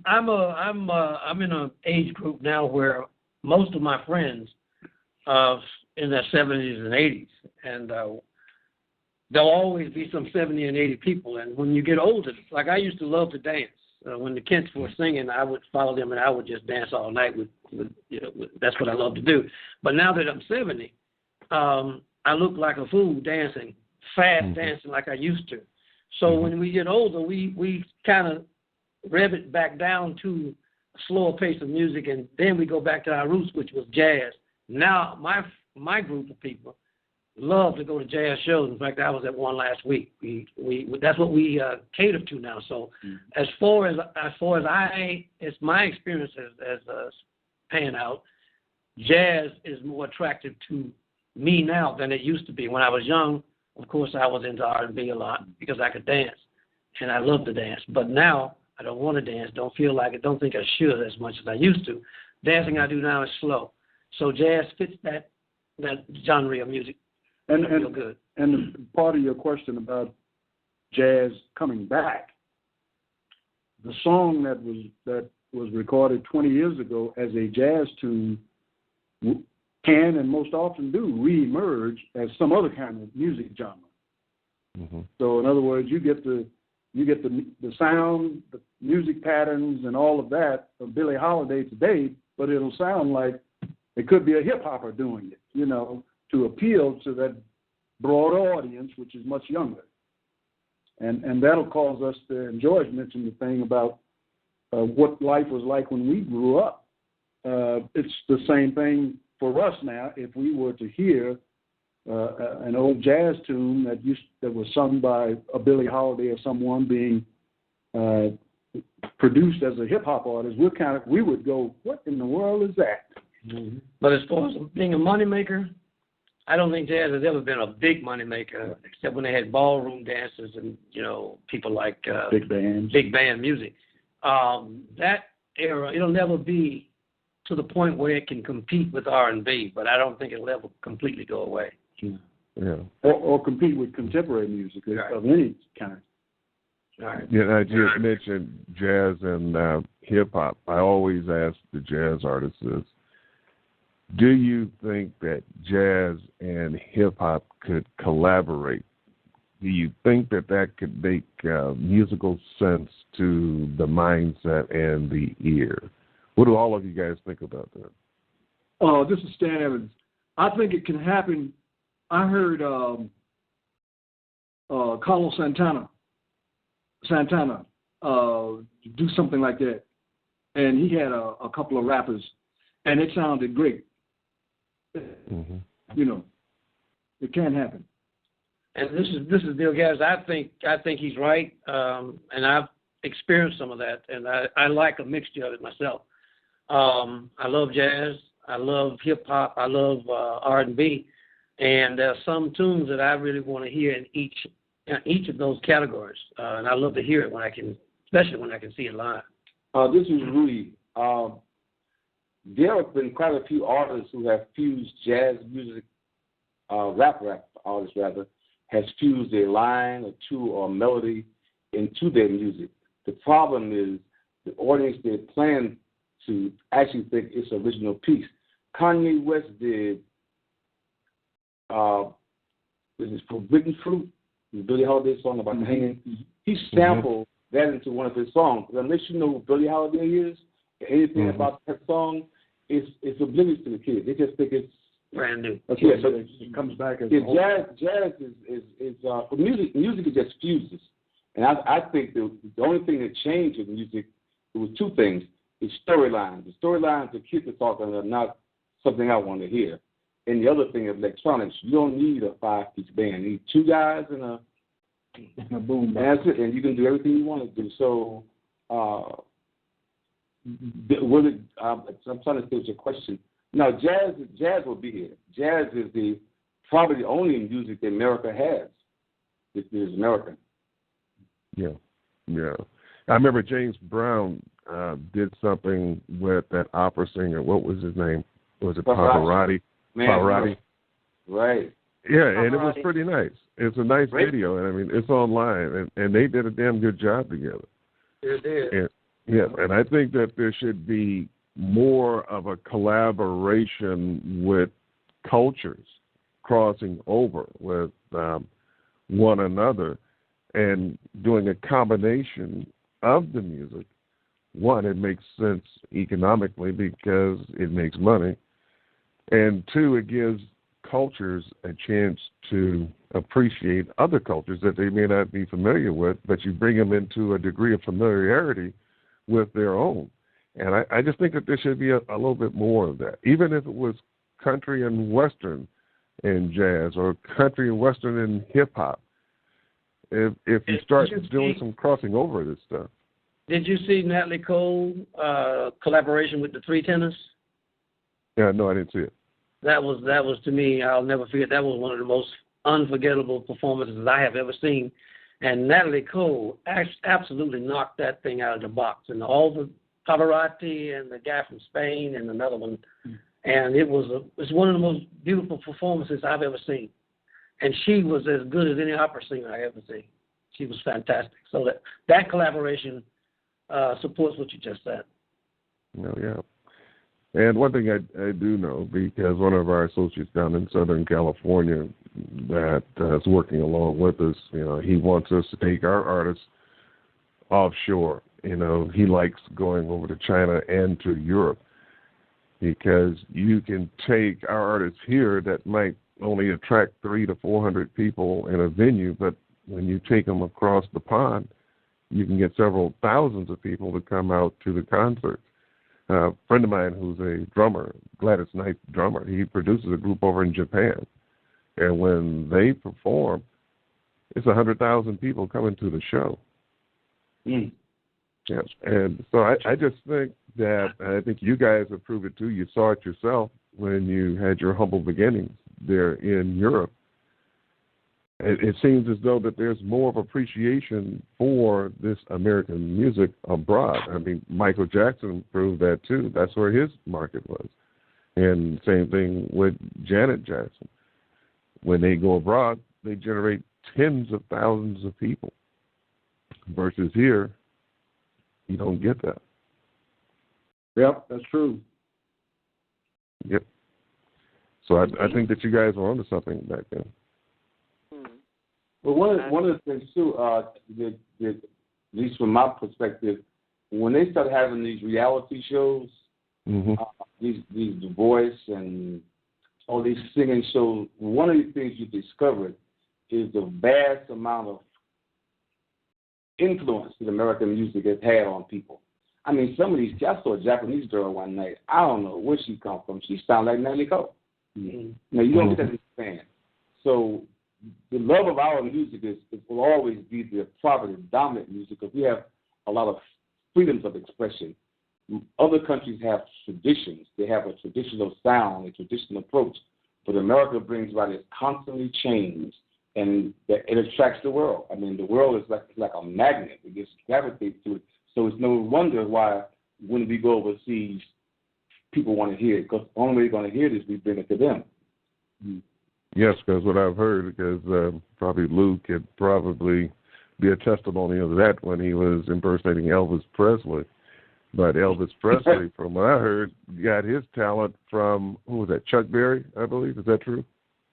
I'm in an age group now where most of my friends in their 70s and 80s, and there'll always be some 70 and 80 people. And when you get older, like I used to love to dance. When the Kents were singing, I would follow them and I would just dance all night. That's what I love to do. But now that I'm 70, I look like a fool dancing, fast dancing like I used to. So when we get older, we kind of rev it back down to a slower pace of music, and then we go back to our roots, which was jazz. Now my group of people love to go to jazz shows. In fact, I was at one last week. We that's what we cater to now. So as far as it's my experience as paying out, jazz is more attractive to me now than it used to be. When I was young, of course, I was into R&B a lot because I could dance, and I love to dance. But now I don't want to dance, don't feel like it, don't think I should as much as I used to. Dancing I do now is slow. So jazz fits that genre of music. And feel good. And part of your question about jazz coming back, the song that was recorded 20 years ago as a jazz tune can and most often do reemerge as some other kind of music genre. Mm-hmm. So in other words, you get the sound, the music patterns, and all of that of Billie Holiday today, but it'll sound like it could be a hip hopper doing it, to appeal to that broader audience, which is much younger. And that'll cause us to, and George mentioned the thing about what life was like when we grew up. It's the same thing for us now. If we were to hear an old jazz tune that was sung by a Billie Holiday or someone being produced as a hip hop artist, we would go, "What in the world is that?" Mm-hmm. But as far as being a moneymaker, I don't think jazz has ever been a big moneymaker, except when they had ballroom dances and people like big band music. That era, it'll never be to the point where it can compete with R&B, but I don't think it'll ever completely go away. Yeah. Or compete with contemporary music of any kind. Right. Yeah, I just mentioned jazz and hip hop. I always ask the jazz artists this: do you think that jazz and hip hop could collaborate? Do you think that could make musical sense to the mindset and the ear? What do all of you guys think about that? Oh, this is Stan Evans. I think it can happen. I heard Carlos Santana do something like that, and he had a couple of rappers, and it sounded great. Mm-hmm. It can happen. And this is Bill Gaddis. I think he's right, and I've experienced some of that, and I like a mixture of it myself. I love jazz, I love hip hop, I love R&B, and there are some tunes that I really want to hear in each of those categories, and I love to hear it especially when I can see it live. This is Rudy. There have been quite a few artists who have fused jazz music, rap artists rather, has fused a line or two or a melody into their music. The problem is the audience they're playing to actually think it's an original piece. Kanye West did this is Forbidden Fruit, the Billie Holiday song about the hanging. He sampled that into one of his songs. Unless you know who Billie Holiday is, anything about that song, it's oblivious to the kids. They just think it's brand new. Okay, so it comes back as jazz is for music. Music is just fuses, and I think the only thing that changed in music, it was two things: it's storylines. The storylines the kids are talking are not something I want to hear. And the other thing is electronics. You don't need a 5-piece band. You need two guys and a boom. That's it, and you can do everything you want to do. So, I'm trying to answer your question. No, jazz will be here. Jazz is probably the only music that America has. It is American. Yeah. I remember James Brown did something with that opera singer. What was his name? Was it Pavarotti? Pavarotti. Right. Yeah, and it was pretty nice. It's a nice video, and I mean, it's online, and they did a damn good job together. They did. And I think that there should be more of a collaboration with cultures crossing over with one another and doing a combination of the music. One, it makes sense economically because it makes money. And two, it gives cultures a chance to appreciate other cultures that they may not be familiar with, but you bring them into a degree of familiarity with their own. And I just think that there should be a little bit more of that, even if it was country and Western in jazz or country and Western in hip-hop. If you start doing some crossing over this stuff. Did you see Natalie Cole collaboration with the Three Tenors? Yeah, no, I didn't see it. That was to me, I'll never forget, that was one of the most unforgettable performances I have ever seen. And Natalie Cole absolutely knocked that thing out of the box. And all the Pavarotti and the guy from Spain and another one. And it's one of the most beautiful performances I've ever seen. And she was as good as any opera singer I ever seen. She was fantastic. So that collaboration supports what you just said. Oh, yeah. And one thing I do know, because one of our associates down in Southern California that is working along with us, he wants us to take our artists offshore. He likes going over to China and to Europe because you can take our artists here that might only attract 300 to 400 people in a venue, but when you take them across the pond, you can get several thousands of people to come out to the concerts. A friend of mine who's a drummer, Gladys Knight drummer, he produces a group over in Japan. And when they perform, it's 100,000 people coming to the show. Mm. Yes. And so I just think that, I think you guys have proved it too. You saw it yourself when you had your humble beginnings there in Europe. It seems as though that there's more of appreciation for this American music abroad. I mean, Michael Jackson proved that too. That's where his market was. And same thing with Janet Jackson. When they go abroad, they generate tens of thousands of people. Versus here, you don't get that. Yep, that's true. Yep. So I think that you guys were onto something back then. Well, one of the things too, that at least from my perspective, when they started having these reality shows, these The Voice and all these singing shows, one of the things you discovered is the vast amount of influence that American music has had on people. I mean, some of these, I saw a Japanese girl one night. I don't know where she come from. She sounded like Nanny Cole. Now, you don't get that in Japan. So the love of our music will always be the prominent, dominant music because we have a lot of freedoms of expression. Other countries have traditions. They have a traditional sound, a traditional approach. But America brings about it constantly changed, and it attracts the world. I mean, the world is like a magnet. It just gravitates to it. So it's no wonder why when we go overseas, people want to hear it because the only way they're going to hear it is we bring it to them. Yes, because what I've heard, because probably Luke could probably be a testimony of that when he was impersonating Elvis Presley. But Elvis Presley, from what I heard, got his talent from, who was that, Chuck Berry, I believe. Is that true?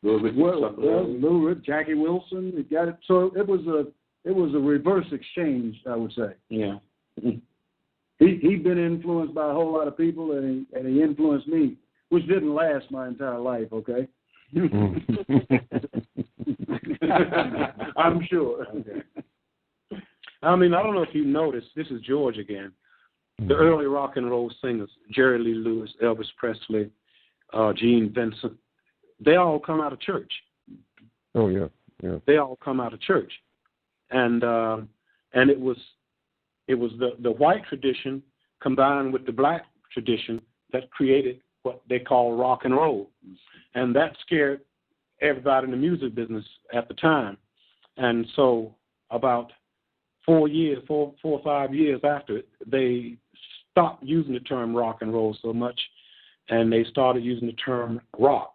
Lou, Jackie Wilson, it got it. So it was a reverse exchange, I would say. Yeah. He'd been influenced by a whole lot of people, and he influenced me, which didn't last my entire life. Okay. I'm sure. Okay. I mean, I don't know if you noticed, this is George again. The early rock and roll singers, Jerry Lee Lewis, Elvis Presley, Gene Vincent, they all come out of church. Oh, yeah. Yeah. They all come out of church. And it was the white tradition combined with the black tradition that created what they call rock and roll. And that scared everybody in the music business at the time. And so about 4 or 5 years after it, they stopped using the term rock and roll so much, and they started using the term rock.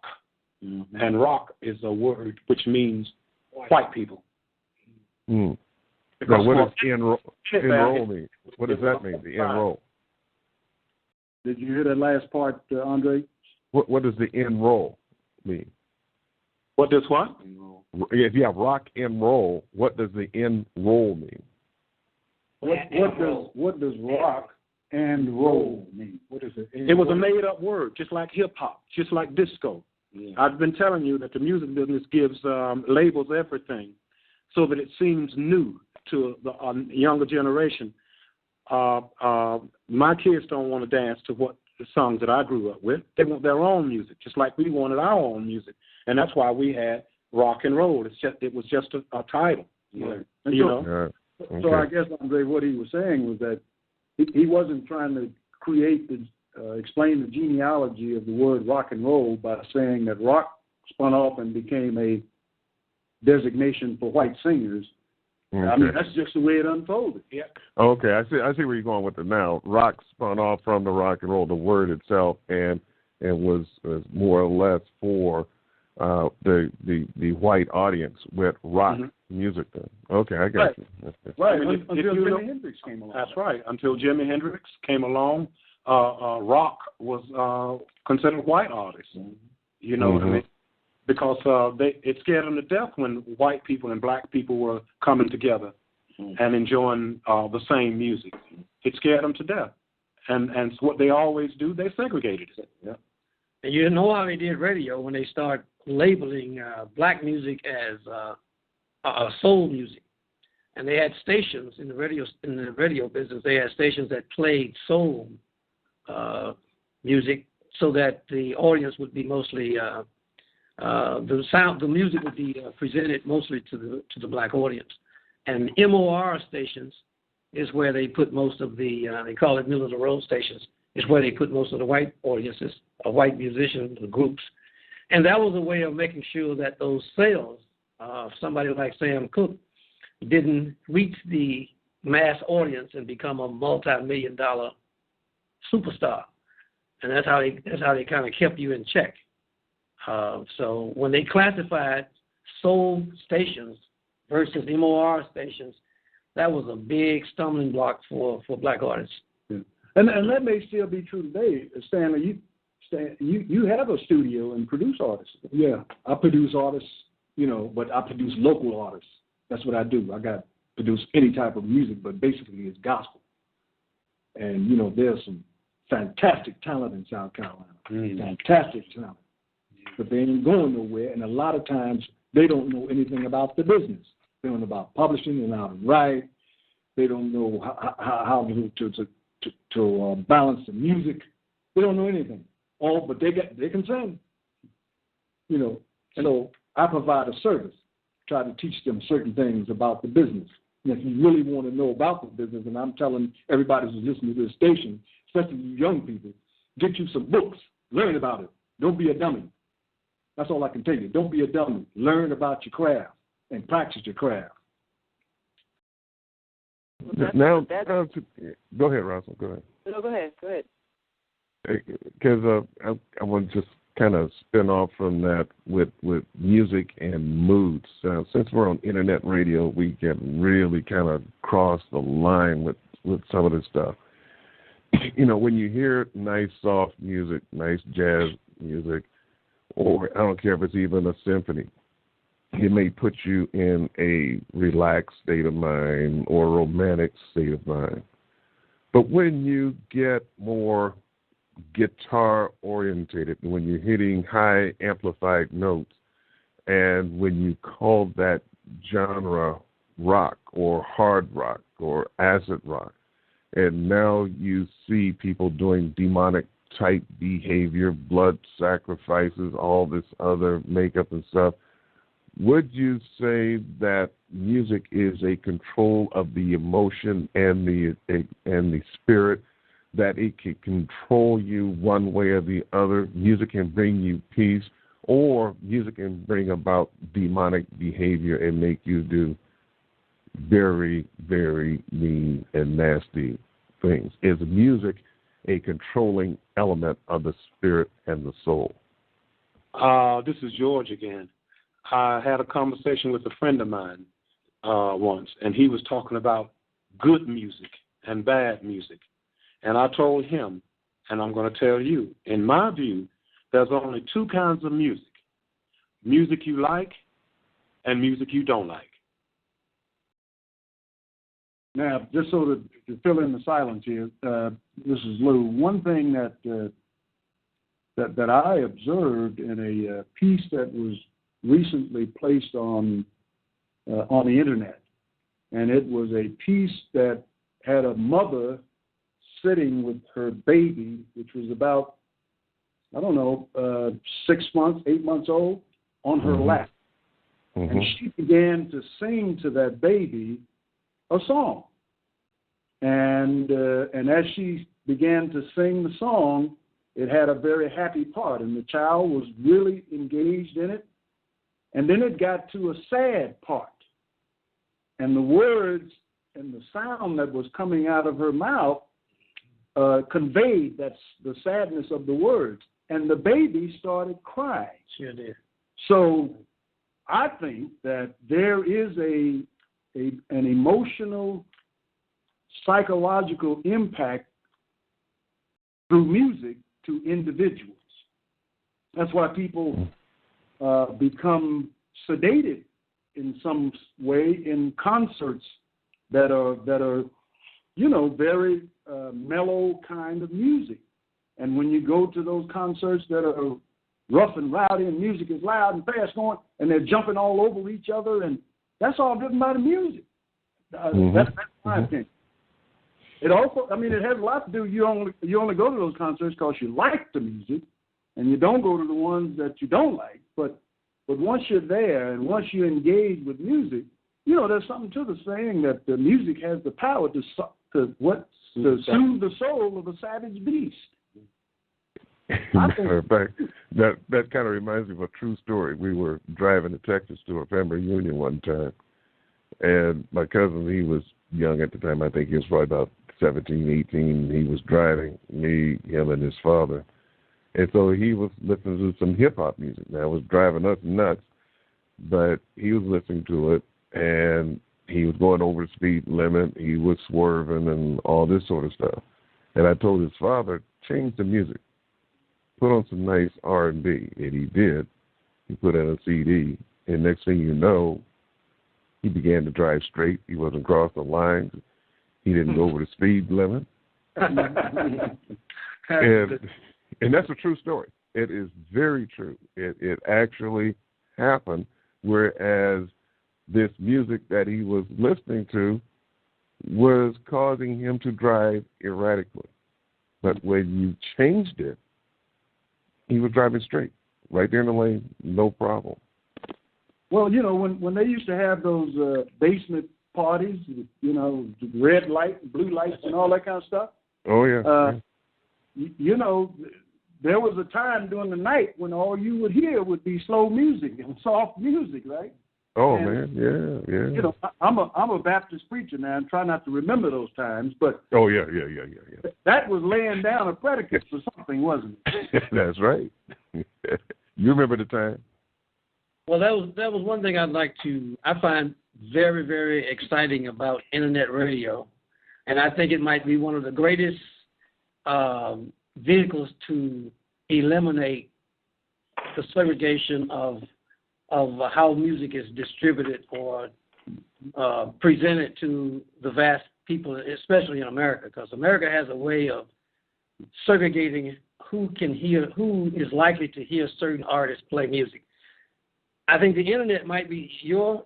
Mm-hmm. And rock is a word which means white people. Mm. Now, what does enroll mean? What does that mean, the enroll? Did you hear that last part, Andre? What does the enroll mean? What does what? If you have rock and roll, what does the enroll mean? What does rock and roll mean? What is it? It was a made-up word, just like hip-hop, just like disco. Yeah. I've been telling you that the music business gives labels everything so that it seems new to the younger generation. My kids don't want to dance to what the songs that I grew up with. They want their own music, just like we wanted our own music. And that's why we had rock and roll. It was just a title. Yeah. You know? Okay. So I guess, Andre, what he was saying was that he wasn't trying to explain the genealogy of the word rock and roll by saying that rock spun off and became a designation for white singers. Okay. I mean, that's just the way it unfolded. Yeah. Okay, I see where you're going with it now. Rock spun off from the rock and roll, the word itself, and was more or less for the white audience with rock music. Then. Okay, I got you. Right. Until Jimi Hendrix came along. That's right. Until Jimi Hendrix came along, rock was considered white artists. You know what I mean? Because it scared them to death when white people and black people were coming together and enjoying the same music. It scared them to death. And what they always do, they segregated it. Yeah. And you know how they did radio when they start labeling black music as soul music. and they had stations in the radio business. They had stations that played soul music, so that the audience would be mostly the music would be presented mostly to the black audience. And MOR stations is where they put most of the they call it middle of the road stations. Is where they put most of the white audiences, white musicians, the groups. And that was a way of making sure that those sales of somebody like Sam Cooke didn't reach the mass audience and become a multi-million-dollar superstar. And that's how they kind of kept you in check. So when they classified soul stations versus MOR stations, that was a big stumbling block for black artists. Yeah. And that may still be true today. Stanley, you have a studio and produce artists. Yeah, I produce artists, but I produce local artists. That's what I do. I produce any type of music, but basically it's gospel. And, there's some fantastic talent in South Carolina. Fantastic talent. But they ain't going nowhere, and a lot of times they don't know anything about the business. They don't know about publishing and how to write. They don't know how to balance the music. They don't know anything. But they can sing. So I provide a service, try to teach them certain things about the business. And if you really want to know about the business, and I'm telling everybody who's listening to this station, especially you young people, get you some books, learn about it. Don't be a dummy. That's all I can tell you. Don't be a dummy. Learn about your craft and practice your craft. Now, go ahead, Russell. Go ahead. No, go ahead. Because I want to just kind of spin off from that with music and moods. Since we're on internet radio, we can really kind of cross the line with some of this stuff. When you hear nice, soft music, nice jazz music, or I don't care if it's even a symphony, it may put you in a relaxed state of mind or a romantic state of mind. But when you get more guitar orientated, when you're hitting high amplified notes, and when you call that genre rock or hard rock or acid rock, and now you see people doing demonic type behavior, blood sacrifices, all this other makeup and stuff, would you say that music is a control of the emotion and the spirit, that it can control you one way or the other? Music can bring you peace, or music can bring about demonic behavior and make you do very, very mean and nasty things. Is music a controlling element of the spirit and the soul? This is George again. I had a conversation with a friend of mine once, and he was talking about good music and bad music. And I told him, and I'm going to tell you, in my view, there's only two kinds of music. Music you like and music you don't like. Now, just so to fill in the silence here, this is Lou. One thing that I observed in a piece that was recently placed on the internet, and it was a piece that had a mother sitting with her baby, which was about, 6 months, 8 months old, on her lap. Mm-hmm. And she began to sing to that baby a song. And as she began to sing the song, it had a very happy part, and the child was really engaged in it. And then it got to a sad part. And the words and the sound that was coming out of her mouth conveyed the sadness of the words. And the baby started crying. Sure did. So I think that there is an emotional, psychological impact through music to individuals. That's why people become sedated in some way in concerts that are very mellow kind of music. And when you go to those concerts that are rough and rowdy and music is loud and fast going and they're jumping all over each other, and that's all driven by the music. That's my opinion. It also, I mean, it has a lot to do. You only go to those concerts because you like the music, and you don't go to the ones that you don't like. But once you're there and once you engage with music, you know, there's something to the saying that the music has the power to soothe the soul of a savage beast. In fact, that kind of reminds me of a true story. We were driving to Texas to a family reunion one time, and my cousin, he was young at the time. I think he was probably about 17, 18. He was driving, me, him, and his father. And so he was listening to some hip-hop music. Now, it was driving us nuts, but he was listening to it, and he was going over the speed limit. He was swerving and all this sort of stuff. And I told his father, change the music. Put on some nice R&B. And he did. He put in a CD. And next thing you know, he began to drive straight. He wasn't crossing the lines. He didn't go over the speed limit. And that's a true story. It is very true. It actually happened, whereas this music that he was listening to was causing him to drive erratically. But when you changed it, he was driving straight, right there in the lane, no problem. Well, you know, when they used to have those basement parties, you know, red light, blue lights, and all that kind of stuff. Oh, yeah. You know, there was a time during the night when all you would hear would be slow music and soft music, right? Oh, and, man, yeah. You know, I'm a Baptist preacher now. I'm trying not to remember those times, but oh, yeah. That was laying down a predicate for something, wasn't it? That's right. You remember the time? Well, that was one thing I find very, very exciting about internet radio, and I think it might be one of the greatest vehicles to eliminate the segregation of how music is distributed or presented to the vast people, especially in America, because America has a way of segregating who is likely to hear certain artists play music. I think the internet might be your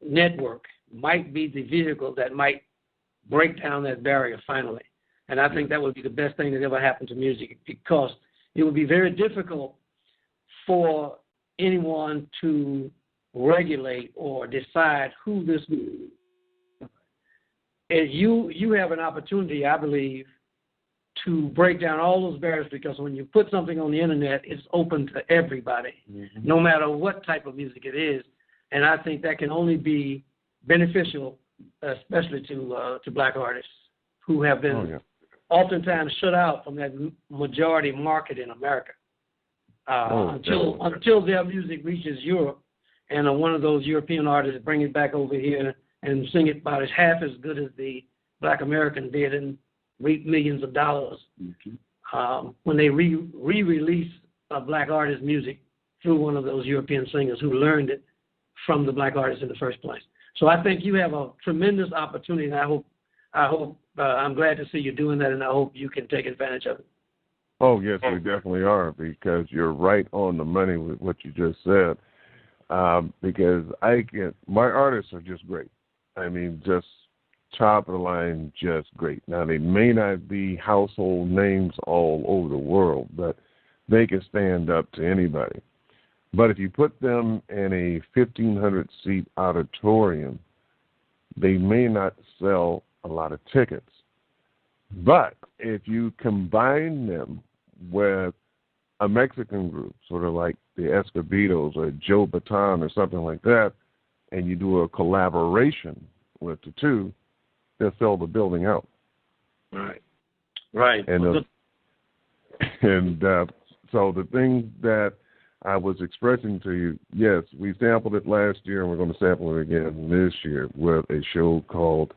network might be the vehicle that might break down that barrier finally. And I think that would be the best thing that ever happened to music, because it would be very difficult for anyone to regulate or decide who this is. And you have an opportunity, I believe, to break down all those barriers, because when you put something on the internet, it's open to everybody, no matter what type of music it is. And I think that can only be beneficial, especially to black artists who have been oftentimes shut out from that majority market in America until their music reaches Europe, and one of those European artists bring it back over here and sing it about as half as good as the black American did and reap millions of dollars when they re-release a black artist's music through one of those European singers who learned it from the black artist in the first place. So I think you have a tremendous opportunity, and I hope I'm glad to see you doing that, and I hope you can take advantage of it. Oh, yes, we definitely are, because you're right on the money with what you just said. Because my artists are just great. I mean, just top of the line, just great. Now, they may not be household names all over the world, but they can stand up to anybody. But if you put them in a 1,500-seat auditorium, they may not sell a lot of tickets. But if you combine them with a Mexican group, sort of like the Escobedos or Joe Baton or something like that, and you do a collaboration with the two, they'll sell the building out. Right. And so the thing that I was expressing to you, yes, we sampled it last year, and we're going to sample it again this year with a show called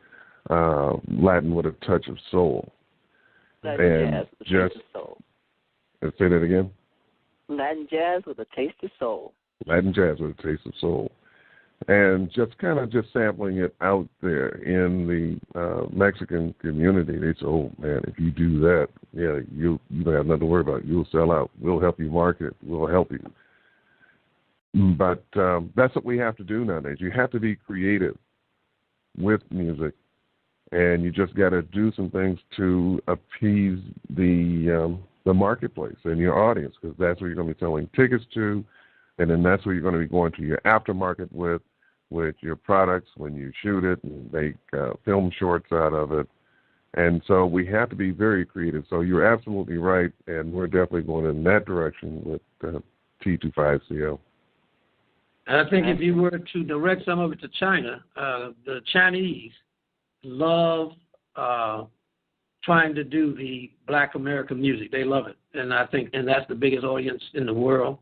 Latin with a Touch of Soul. Latin Jazz with a Taste of Soul. Say that again? Latin Jazz with a Taste of Soul. Latin Jazz with a Taste of Soul. And just kind of just sampling it out there in the Mexican community. They say, oh, man, if you do that, yeah, you don't have nothing to worry about. You'll sell out. We'll help you market. We'll help you. But that's what we have to do nowadays. You have to be creative. with music, and you just got to do some things to appease the marketplace and your audience, because that's where you're going to be selling tickets to, and then that's where you're going to be going to your aftermarket with your products when you shoot it and make film shorts out of it. And so we have to be very creative. So you're absolutely right, and we're definitely going in that direction with T25CO. And I think if you were to direct some of it to China, the Chinese love trying to do the Black American music. They love it, and that's the biggest audience in the world.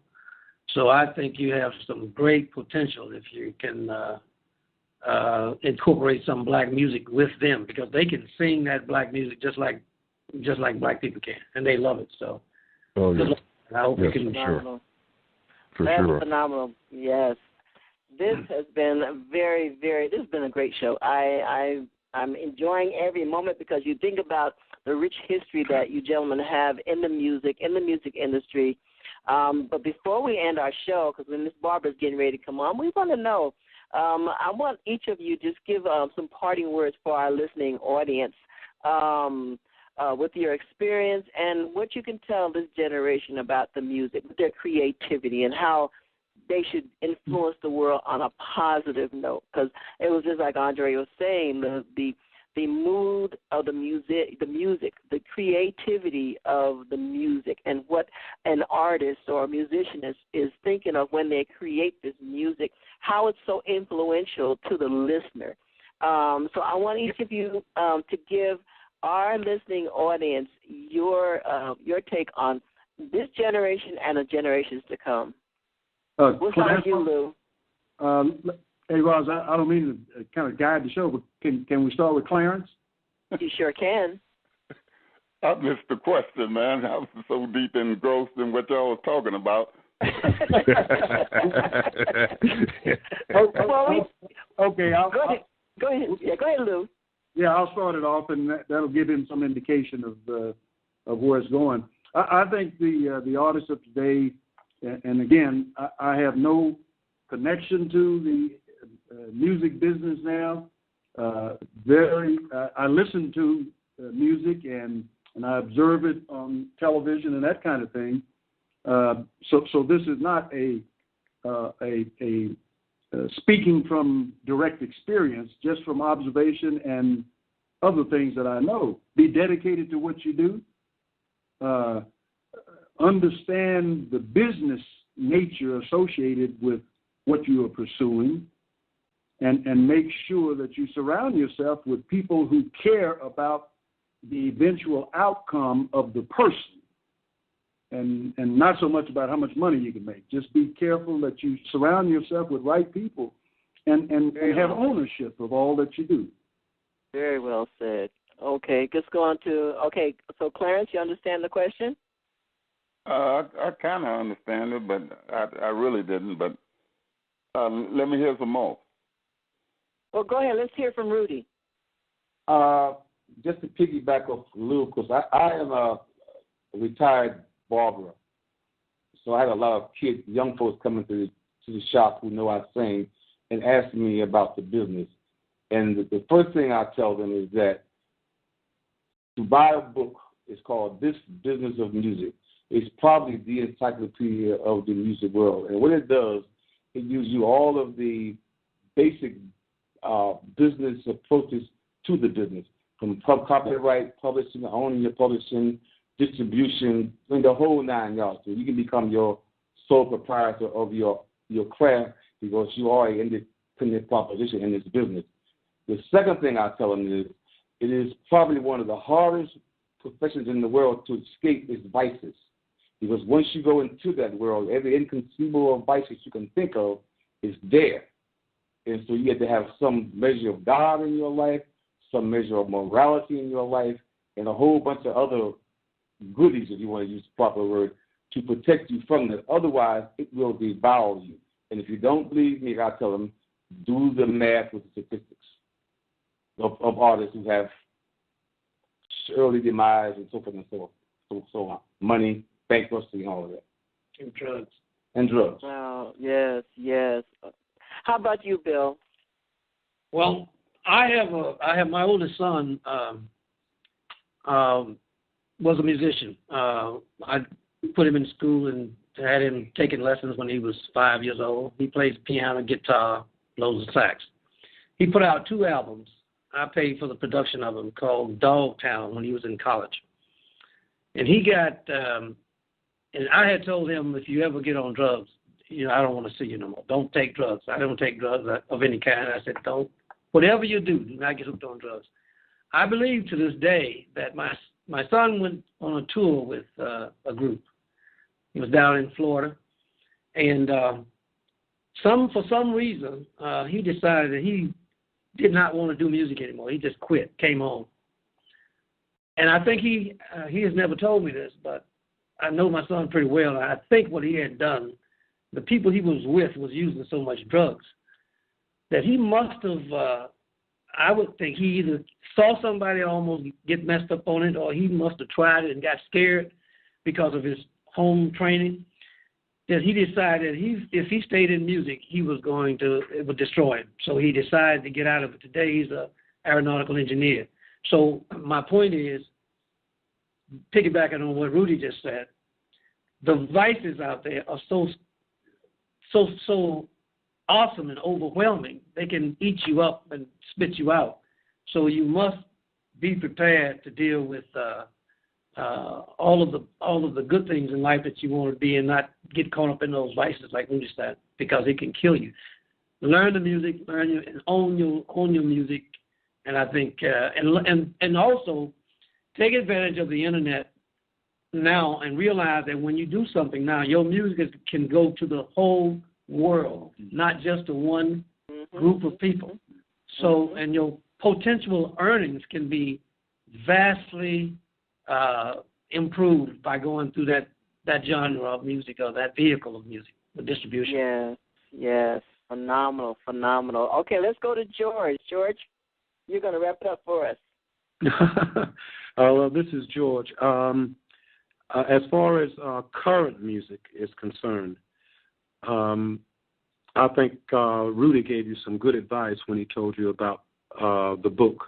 So I think you have some great potential if you can incorporate some Black music with them, because they can sing that Black music just like Black people can, and they love it. So, I hope you can. Sure. That's phenomenal. Yes, this has been this has been a great show. I'm enjoying every moment, because you think about the rich history that you gentlemen have in the music industry. But before we end our show, because when Miss Barbara's getting ready to come on, we want to know. I want each of you just give some parting words for our listening audience with your experience and what you can tell this generation about the music, with their creativity, and how they should influence the world on a positive note. Because it was just like Andre was saying, the mood of the music, the creativity of the music, and what an artist or a musician is thinking of when they create this music, how it's so influential to the listener. So I want each of you to give our listening audience your take on this generation and the generations to come. We'll start with you, Lou. Hey, Roz, I don't mean to kind of guide the show, but can we start with Clarence? You sure can. I missed the question, man. I was so deep engrossed in what y'all was talking about. Okay. Go ahead. Yeah, go ahead, Lou. Yeah, I'll start it off, and that'll give him some indication of where it's going. I think the artists of today, and again, I have no connection to the music business now. I listen to music and I observe it on television and that kind of thing. So this is not a speaking from direct experience, just from observation and other things that I know. Be dedicated to what you do. Understand the business nature associated with what you are pursuing, and make sure that you surround yourself with people who care about the eventual outcome of the person, and not so much about how much money you can make. Just be careful that you surround yourself with right people and have ownership of all that you do. Very well said. Okay, let's go on to, so Clarence, you understand the question? I kind of understand it, but I really didn't. But let me hear some more. Well, go ahead. Let's hear from Rudy. Just to piggyback off Lou, because I am a retired barber. So I had a lot of kids, young folks coming to the shop who know I sing and asking me about the business. And the first thing I tell them is that to buy a book is called This Business of Music. It's probably the encyclopedia of the music world. And what it does, it gives you all of the basic business approaches to the business, from copyright, publishing, owning your publishing, distribution, the whole 9 yards. So you can become your sole proprietor of your craft because you are an independent proposition in this business. The second thing I tell them is it is probably one of the hardest professions in the world to escape its vices. Because once you go into that world, every inconceivable vice that you can think of is there. And so you have to have some measure of God in your life, some measure of morality in your life, and a whole bunch of other goodies, if you want to use the proper word, to protect you from that. Otherwise, it will devour you. And if you don't believe me, I tell them, do the math with the statistics of artists who have early demise and so forth and so on. Money, bankruptcy, and all of that. And drugs. Wow, yes. How about you, Bill? Well, I have my oldest son was a musician. I put him in school and had him taking lessons when he was 5 years old. He plays piano, guitar, blows the sax. He put out 2 albums. I paid for the production of them, called Dogtown, when he was in college. And he got, and I had told him, if you ever get on drugs, I don't want to see you no more. Don't take drugs. I don't take drugs of any kind. I said, don't. Whatever you do not get hooked on drugs. I believe to this day that my son went on a tour with a group. He was down in Florida, and for some reason he decided that he did not want to do music anymore. He just quit, came home, and I think he has never told me this, but I know my son pretty well. And I think what he had done, the people he was with was using so much drugs that he must have. I would think he either saw somebody almost get messed up on it, or he must have tried it and got scared because of his home training, that he decided if he stayed in music, it would destroy him. So he decided to get out of it. Today he's an aeronautical engineer. So my point is, piggybacking on what Rudy just said, the vices out there are so awesome and overwhelming. They can eat you up and spit you out. So you must be prepared to deal with all of the good things in life that you want to be, and not get caught up in those vices like Rudy said, because it can kill you. Learn the music, and own your music, and I think and also take advantage of the internet now and realize that when you do something now, your music can go to the whole world, not just to one group of people. So, and your potential earnings can be vastly improved by going through that genre of music, or that vehicle of music, the distribution. Yes, phenomenal. Okay, let's go to George. George, you're going to wrap it up for us. Well, this is George. As far as current music is concerned, I think Rudy gave you some good advice when he told you about the book,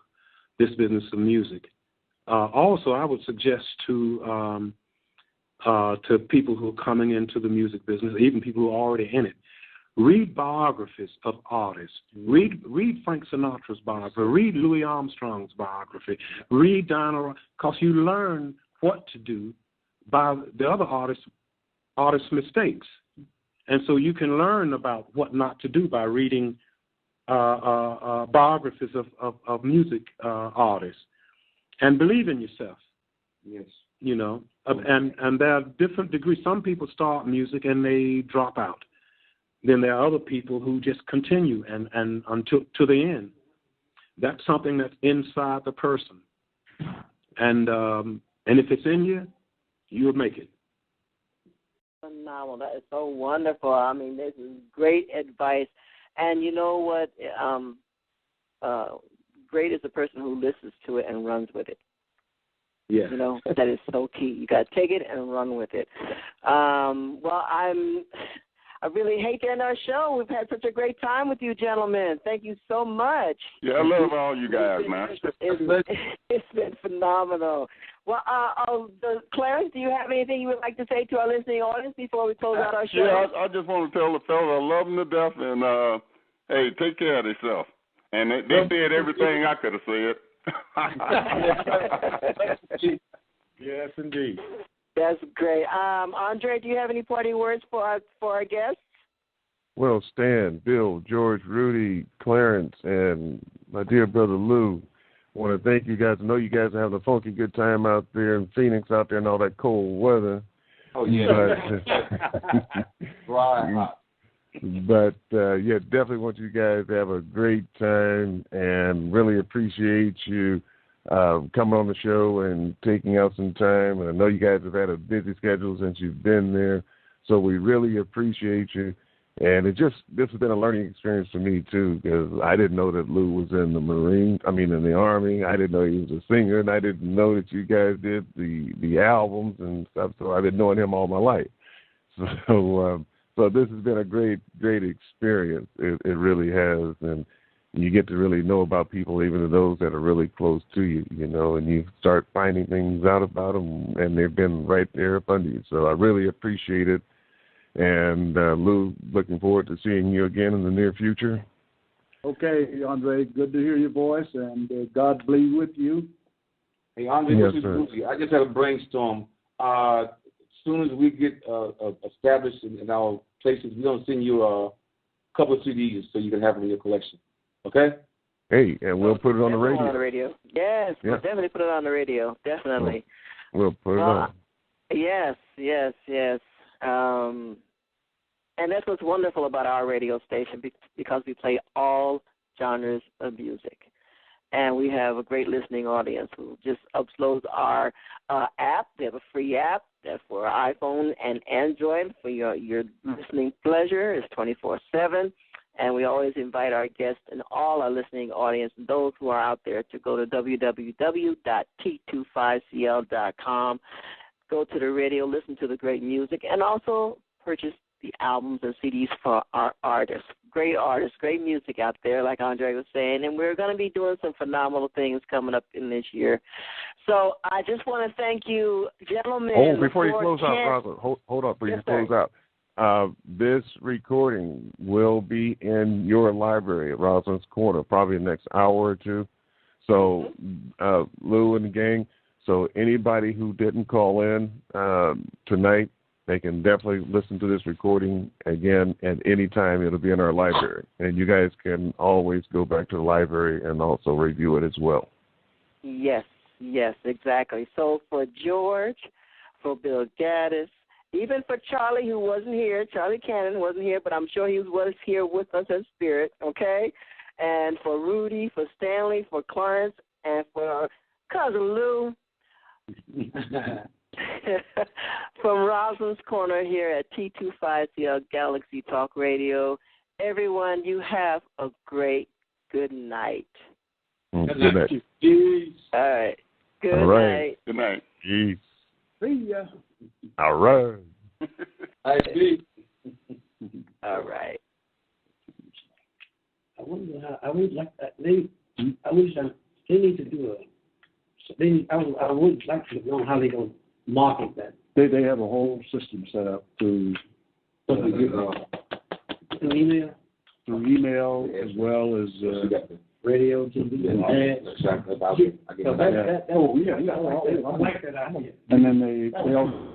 This Business of Music. Also, I would suggest to people who are coming into the music business, even people who are already in it, read biographies of artists. Read Frank Sinatra's biography. Read Louis Armstrong's biography. Read Diana, because you learn what to do by the other artists' mistakes. And so you can learn about what not to do by reading biographies of music artists. And believe in yourself. Yes. And there are different degrees. Some people start music and they drop out. Then there are other people who just continue and until to the end. That's something that's inside the person. And if it's in you, you'll make it. Phenomenal. That is so wonderful. I mean, this is great advice. And you know what? Great is the person who listens to it and runs with it. Yeah. That is so key. You got to take it and run with it. Well, I really hate to end our show. We've had such a great time with you, gentlemen. Thank you so much. Yeah, I love all you guys, man. It's been phenomenal. Well, Clarence, do you have anything you would like to say to our listening audience before we close out our show? Yeah, I just want to tell the fellas I love them to death, and hey, take care of yourself. And they did everything I could have said. Yes, indeed. That's great. Andre, do you have any parting words for our guests? Well, Stan, Bill, George, Rudy, Clarence, and my dear brother Lou, I want to thank you guys. I know you guys are having a funky good time out there in Phoenix, out there in all that cold weather. Oh, yeah. But yeah, definitely want you guys to have a great time, and really appreciate you coming on the show and taking out some time. And I know you guys have had a busy schedule since you've been there, so we really appreciate you. And this has been a learning experience for me too, because I didn't know that Lou was in in the Army. I didn't know he was a singer, and I didn't know that you guys did the albums and stuff. So I've been knowing him all my life. So this has been a great experience. It really has. And you get to really know about people, even those that are really close to you, you know, and you start finding things out about them, and they've been right there up under you. So I really appreciate it. And Lou, looking forward to seeing you again in the near future. Okay, Andre, good to hear your voice, and God be with you. Hey, Andre, yes, this is Rudy. I just had a brainstorm. As soon as we get established in our places, we're going to send you a couple of CDs so you can have them in your collection. Okay? Hey, and we'll put it on the radio. On the radio. Yes, we'll definitely put it on the radio. Definitely. We'll put it on. Yes. And that's what's wonderful about our radio station, because we play all genres of music. And we have a great listening audience who just uploads our app. They have a free app that's for iPhone and Android for your listening pleasure. It's 24/7. And we always invite our guests and all our listening audience, and those who are out there, to go to www.t25cl.com. Go to the radio, listen to the great music, and also purchase the albums and CDs for our artists. Great music out there, like Andre was saying, and we're going to be doing some phenomenal things coming up in this year. So I just want to thank you, gentlemen. Oh, before you close out, Rosalyn, hold up, before you close out. This recording will be in your library at Rosalyn's Corner, probably the next hour or two. So, Lou and the gang, so anybody who didn't call in tonight, they can definitely listen to this recording again at any time. It'll be in our library. And you guys can always go back to the library and also review it as well. Yes, exactly. So for George, for Bill Gaddis, even for Charlie, who wasn't here, Charlie Cannon wasn't here, but I'm sure he was here with us in spirit, okay? And for Rudy, for Stanley, for Clarence, and for Cousin Lou, from Rosalyn's Corner here at T25CL Galaxy Talk Radio. Everyone, you have a great good night. Good night. All right. Good night. Good night. Jeez. See ya. All right. I see. All right. I wonder how, I would like that. They need to do I would like to know how they're going to market that. They have a whole system set up through email as well as radio, TV, and ads. I like that idea. and then they also